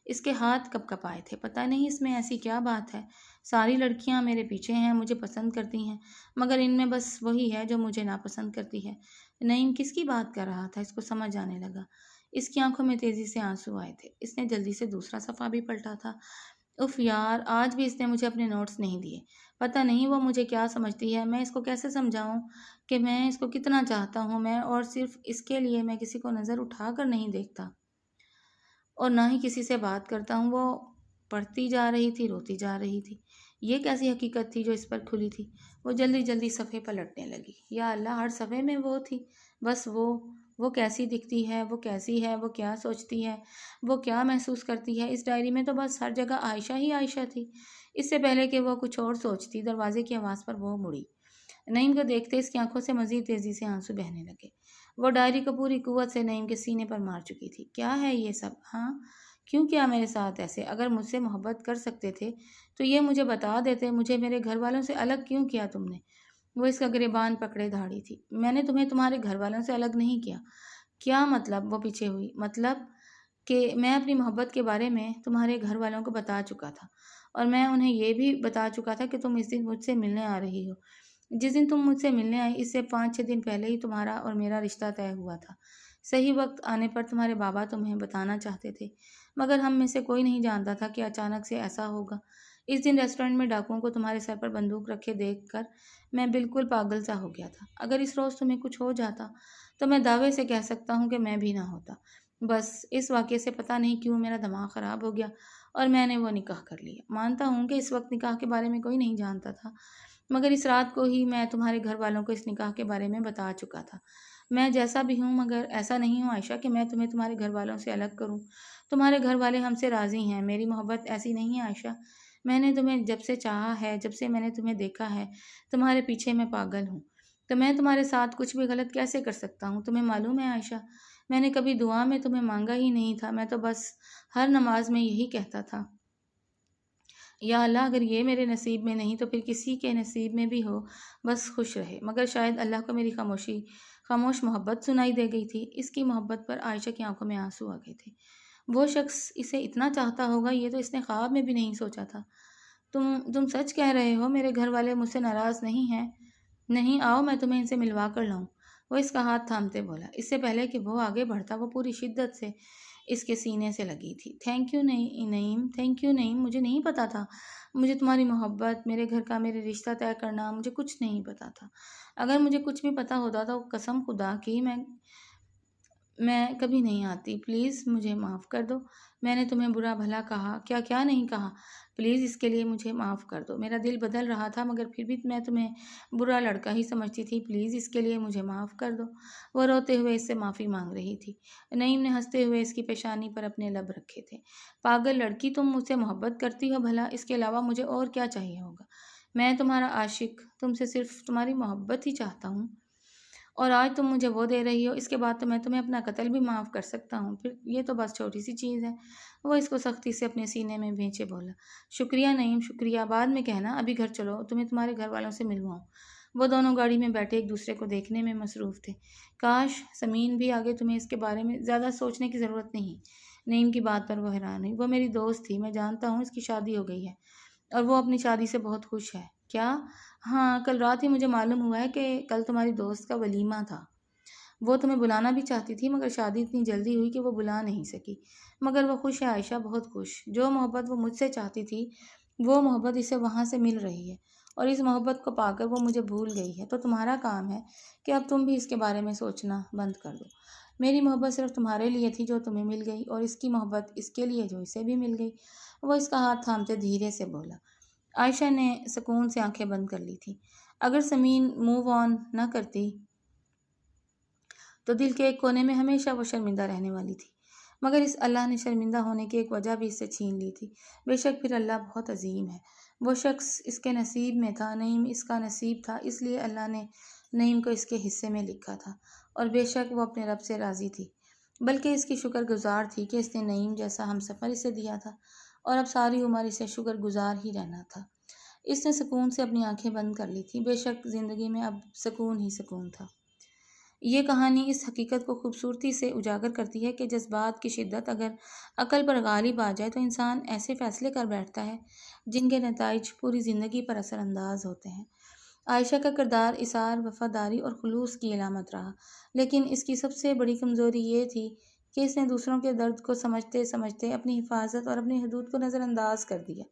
اس کے ہاتھ کپ کپ آئے تھے۔ پتہ نہیں اس میں ایسی کیا بات ہے، ساری لڑکیاں میرے پیچھے ہیں، مجھے پسند کرتی ہیں، مگر ان میں بس وہی ہے جو مجھے ناپسند کرتی ہے۔ نعیم کس کی بات کر رہا تھا، اس کو سمجھ آنے لگا۔ اس کی آنکھوں میں تیزی سے آنسو آئے تھے۔ اس نے جلدی سے دوسرا صفحہ بھی پلٹا تھا۔ اف یار، آج بھی اس نے مجھے اپنے نوٹس نہیں دیے۔ پتہ نہیں وہ مجھے کیا سمجھتی ہے، میں اس کو کیسے سمجھاؤں کہ میں اس کو کتنا چاہتا ہوں، میں اور صرف اس کے لیے میں کسی کو نظر اٹھا کر نہیں دیکھتا اور نہ ہی کسی سے بات کرتا ہوں۔ وہ پڑھتی جا رہی تھی، روتی جا رہی تھی۔ یہ کیسی حقیقت تھی جو اس پر کھلی تھی؟ وہ جلدی جلدی صفحے پلٹنے لگی۔ یا اللہ، ہر صفحے میں وہ تھی، بس وہ کیسی دکھتی ہے، وہ کیسی ہے، وہ کیا سوچتی ہے، وہ کیا محسوس کرتی ہے۔ اس ڈائری میں تو بس ہر جگہ عائشہ ہی عائشہ تھی۔ اس سے پہلے کہ وہ کچھ اور سوچتی، دروازے کی آواز پر وہ مڑی۔ نعیم کو دیکھتے اس کی آنکھوں سے مزید تیزی سے آنسو بہنے لگے۔ وہ ڈائری کو پوری قوت سے نعیم کے سینے پر مار چکی تھی۔ کیا ہے یہ سب؟ ہاں، کیوں کیا میرے ساتھ ایسے؟ اگر مجھ سے محبت کر سکتے تھے تو یہ مجھے بتا دیتے۔ مجھے میرے گھر والوں سے الگ کیوں کیا تم نے؟ وہ اس کا گریبان پکڑے دھاڑی تھی۔ میں نے تمہیں تمہارے گھر والوں سے الگ نہیں کیا۔ کیا مطلب؟ وہ پیچھے ہوئی۔ مطلب کہ میں اپنی محبت کے بارے میں تمہارے گھر والوں کو بتا چکا تھا، اور میں انہیں یہ بھی بتا چکا تھا کہ تم اس دن مجھ سے ملنے آ رہی ہو۔ جس دن تم مجھ سے ملنے آئی اس سے 5-6 دن پہلے ہی تمہارا اور میرا رشتہ طے ہوا تھا۔ صحیح وقت آنے پر تمہارے بابا تمہیں بتانا چاہتے تھے، مگر ہم میں سے کوئی نہیں جانتا تھا کہ اچانک سے ایسا ہوگا۔ اس دن ریسٹورنٹ میں ڈاکوؤں کو تمہارے سر پر بندوق رکھے دیکھ کر میں بالکل پاگل سا ہو گیا تھا۔ اگر اس روز تمہیں کچھ ہو جاتا تو میں دعوے سے کہہ سکتا ہوں کہ میں بھی نہ ہوتا۔ بس اس واقعے سے پتہ نہیں کیوں میرا دماغ خراب ہو گیا اور میں نے وہ نکاح کر لیا۔ مانتا ہوں کہ اس وقت نکاح کے بارے میں کوئی نہیں جانتا تھا، مگر اس رات کو ہی میں تمہارے گھر والوں کو اس نکاح کے بارے میں بتا چکا تھا۔ میں جیسا بھی ہوں مگر ایسا نہیں ہوں عائشہ کہ میں تمہیں تمہارے گھر والوں سے الگ کروں۔ تمہارے گھر والے ہم سے راضی ہیں، میری محبت ایسی نہیں ہے عائشہ۔ میں نے تمہیں جب سے چاہا ہے، جب سے میں نے تمہیں دیکھا ہے، تمہارے پیچھے میں پاگل ہوں۔ تو میں تمہارے ساتھ کچھ بھی غلط کیسے کر سکتا ہوں؟ تمہیں معلوم ہے عائشہ، میں نے کبھی دعا میں تمہیں مانگا ہی نہیں تھا، میں تو بس ہر نماز میں یہی کہتا تھا، یا اللہ اگر یہ میرے نصیب میں نہیں تو پھر کسی کے نصیب میں بھی ہو، بس خوش رہے۔ مگر شاید اللہ کو میری خاموش محبت سنائی دے گئی تھی۔ اس کی محبت پر عائشہ کی آنکھوں میں آنسو آ گئے تھے۔ وہ شخص اسے اتنا چاہتا ہوگا یہ تو اس نے خواب میں بھی نہیں سوچا تھا۔ تم سچ کہہ رہے ہو؟ میرے گھر والے مجھ سے ناراض نہیں ہیں؟ نہیں، آؤ میں تمہیں ان سے ملوا کر لاؤں۔ وہ اس کا ہاتھ تھامتے بولا۔ اس سے پہلے کہ وہ آگے بڑھتا وہ پوری شدت سے اس کے سینے سے لگی تھی۔ Thank you Naeem, thank you Naeem, مجھے نہیں پتا تھا، مجھے تمہاری محبت، میرے گھر کا میرے رشتہ طے کرنا، مجھے کچھ نہیں پتا تھا۔ اگر مجھے کچھ بھی پتا ہوتا تو قسم خدا کی میں کبھی نہیں آتی۔ پلیز مجھے معاف کر دو۔ میں نے تمہیں برا بھلا کہا کیا نہیں کہا؟ پلیز اس کے لیے مجھے معاف کر دو۔ میرا دل بدل رہا تھا مگر پھر بھی میں تمہیں برا لڑکا ہی سمجھتی تھی۔ پلیز اس کے لیے مجھے معاف کر دو۔ وہ روتے ہوئے اس سے معافی مانگ رہی تھی۔ نعیم نے ہنستے ہوئے اس کی پیشانی پر اپنے لب رکھے تھے۔ پاگل لڑکی، تم مجھ سے محبت کرتی ہو بھلا، اس کے علاوہ مجھے اور کیا چاہیے ہوگا؟ میں تمہارا عاشق، تم سے صرف تمہاری محبت ہی چاہتا ہوں۔ اور آج تم مجھے وہ دے رہی ہو، اس کے بعد تو میں تمہیں اپنا قتل بھی معاف کر سکتا ہوں، پھر یہ تو بس چھوٹی سی چیز ہے۔ وہ اس کو سختی سے اپنے سینے میں بھینچے بولا۔ شکریہ نعیم، شکریہ، بعد میں کہنا، ابھی گھر چلو، تمہیں تمہارے گھر والوں سے ملواؤں۔ وہ دونوں گاڑی میں بیٹھے ایک دوسرے کو دیکھنے میں مصروف تھے۔ کاش سمین بھی آگے، تمہیں اس کے بارے میں زیادہ سوچنے کی ضرورت نہیں۔ نعیم کی بات پر وہ حیران ہوئی۔ وہ میری دوست تھی، میں جانتا ہوں اس کی شادی ہو گئی ہے اور وہ اپنی شادی سے بہت خوش ہے۔ کیا؟ ہاں، کل رات ہی مجھے معلوم ہوا ہے کہ کل تمہاری دوست کا ولیمہ تھا۔ وہ تمہیں بلانا بھی چاہتی تھی مگر شادی اتنی جلدی ہوئی کہ وہ بلا نہیں سکی۔ مگر وہ خوش ہے عائشہ، بہت خوش۔ جو محبت وہ مجھ سے چاہتی تھی وہ محبت اسے وہاں سے مل رہی ہے، اور اس محبت کو پا کر وہ مجھے بھول گئی ہے۔ تو تمہارا کام ہے کہ اب تم بھی اس کے بارے میں سوچنا بند کر دو۔ میری محبت صرف تمہارے لیے تھی جو تمہیں مل گئی، اور اس کی محبت اس کے لیے جو اسے بھی مل گئی۔ وہ اس کا ہاتھ تھامتے دھیرے سے بولا۔ عائشہ نے سکون سے آنکھیں بند کر لی تھیں۔ اگر سمین موو آن نہ کرتی تو دل کے ایک کونے میں ہمیشہ وہ شرمندہ رہنے والی تھی، مگر اس اللہ نے شرمندہ ہونے کی ایک وجہ بھی اس سے چھین لی تھی۔ بے شک پھر اللہ بہت عظیم ہے۔ وہ شخص اس کے نصیب میں تھا، نعیم اس کا نصیب تھا، اس لیے اللہ نے نعیم کو اس کے حصے میں لکھا تھا، اور بے شک وہ اپنے رب سے راضی تھی، بلکہ اس کی شکر گزار تھی کہ اس نے نعیم جیسا ہم سفر اسے دیا تھا، اور اب ساری عمر اسے شکر گزار ہی رہنا تھا۔ اس نے سکون سے اپنی آنکھیں بند کر لی تھیں۔ بے شک زندگی میں اب سکون ہی سکون تھا۔ یہ کہانی اس حقیقت کو خوبصورتی سے اجاگر کرتی ہے کہ جذبات کی شدت اگر عقل پر غالب آ جائے تو انسان ایسے فیصلے کر بیٹھتا ہے جن کے نتائج پوری زندگی پر اثر انداز ہوتے ہیں۔ عائشہ کا کردار اثار، وفاداری اور خلوص کی علامت رہا، لیکن اس کی سب سے بڑی کمزوری یہ تھی کہ اس نے دوسروں کے درد کو سمجھتے سمجھتے اپنی حفاظت اور اپنی حدود کو نظر انداز کر دیا۔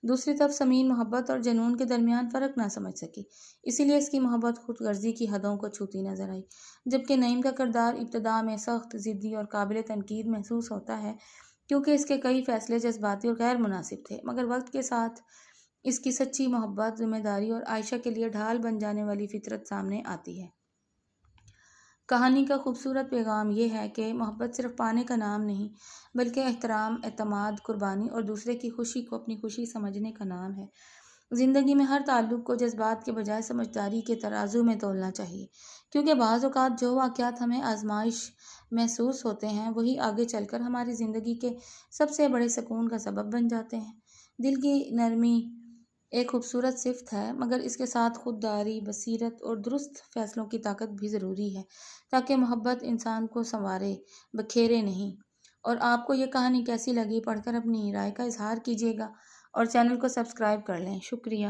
دوسری طرف سمین محبت اور جنون کے درمیان فرق نہ سمجھ سکی، اسی لیے اس کی محبت خود غرضی کی حدوں کو چھوتی نظر آئی، جبکہ نعیم کا کردار ابتدا میں سخت، ضدی اور قابل تنقید محسوس ہوتا ہے کیونکہ اس کے کئی فیصلے جذباتی اور غیر مناسب تھے، مگر وقت کے ساتھ اس کی سچی محبت، ذمہ داری اور عائشہ کے لیے ڈھال بن جانے والی فطرت سامنے آتی ہے۔ کہانی کا خوبصورت پیغام یہ ہے کہ محبت صرف پانے کا نام نہیں، بلکہ احترام، اعتماد، قربانی اور دوسرے کی خوشی کو اپنی خوشی سمجھنے کا نام ہے۔ زندگی میں ہر تعلق کو جذبات کے بجائے سمجھداری کے ترازو میں تولنا چاہیے، کیونکہ بعض اوقات جو واقعات ہمیں آزمائش محسوس ہوتے ہیں وہی آگے چل کر ہماری زندگی کے سب سے بڑے سکون کا سبب بن جاتے ہیں۔ دل کی نرمی ایک خوبصورت صفت ہے، مگر اس کے ساتھ خودداری، بصیرت اور درست فیصلوں کی طاقت بھی ضروری ہے تاکہ محبت انسان کو سنوارے، بکھیرے نہیں۔ اور آپ کو یہ کہانی کیسی لگی، پڑھ کر اپنی رائے کا اظہار کیجیے گا اور چینل کو سبسکرائب کر لیں۔ شکریہ۔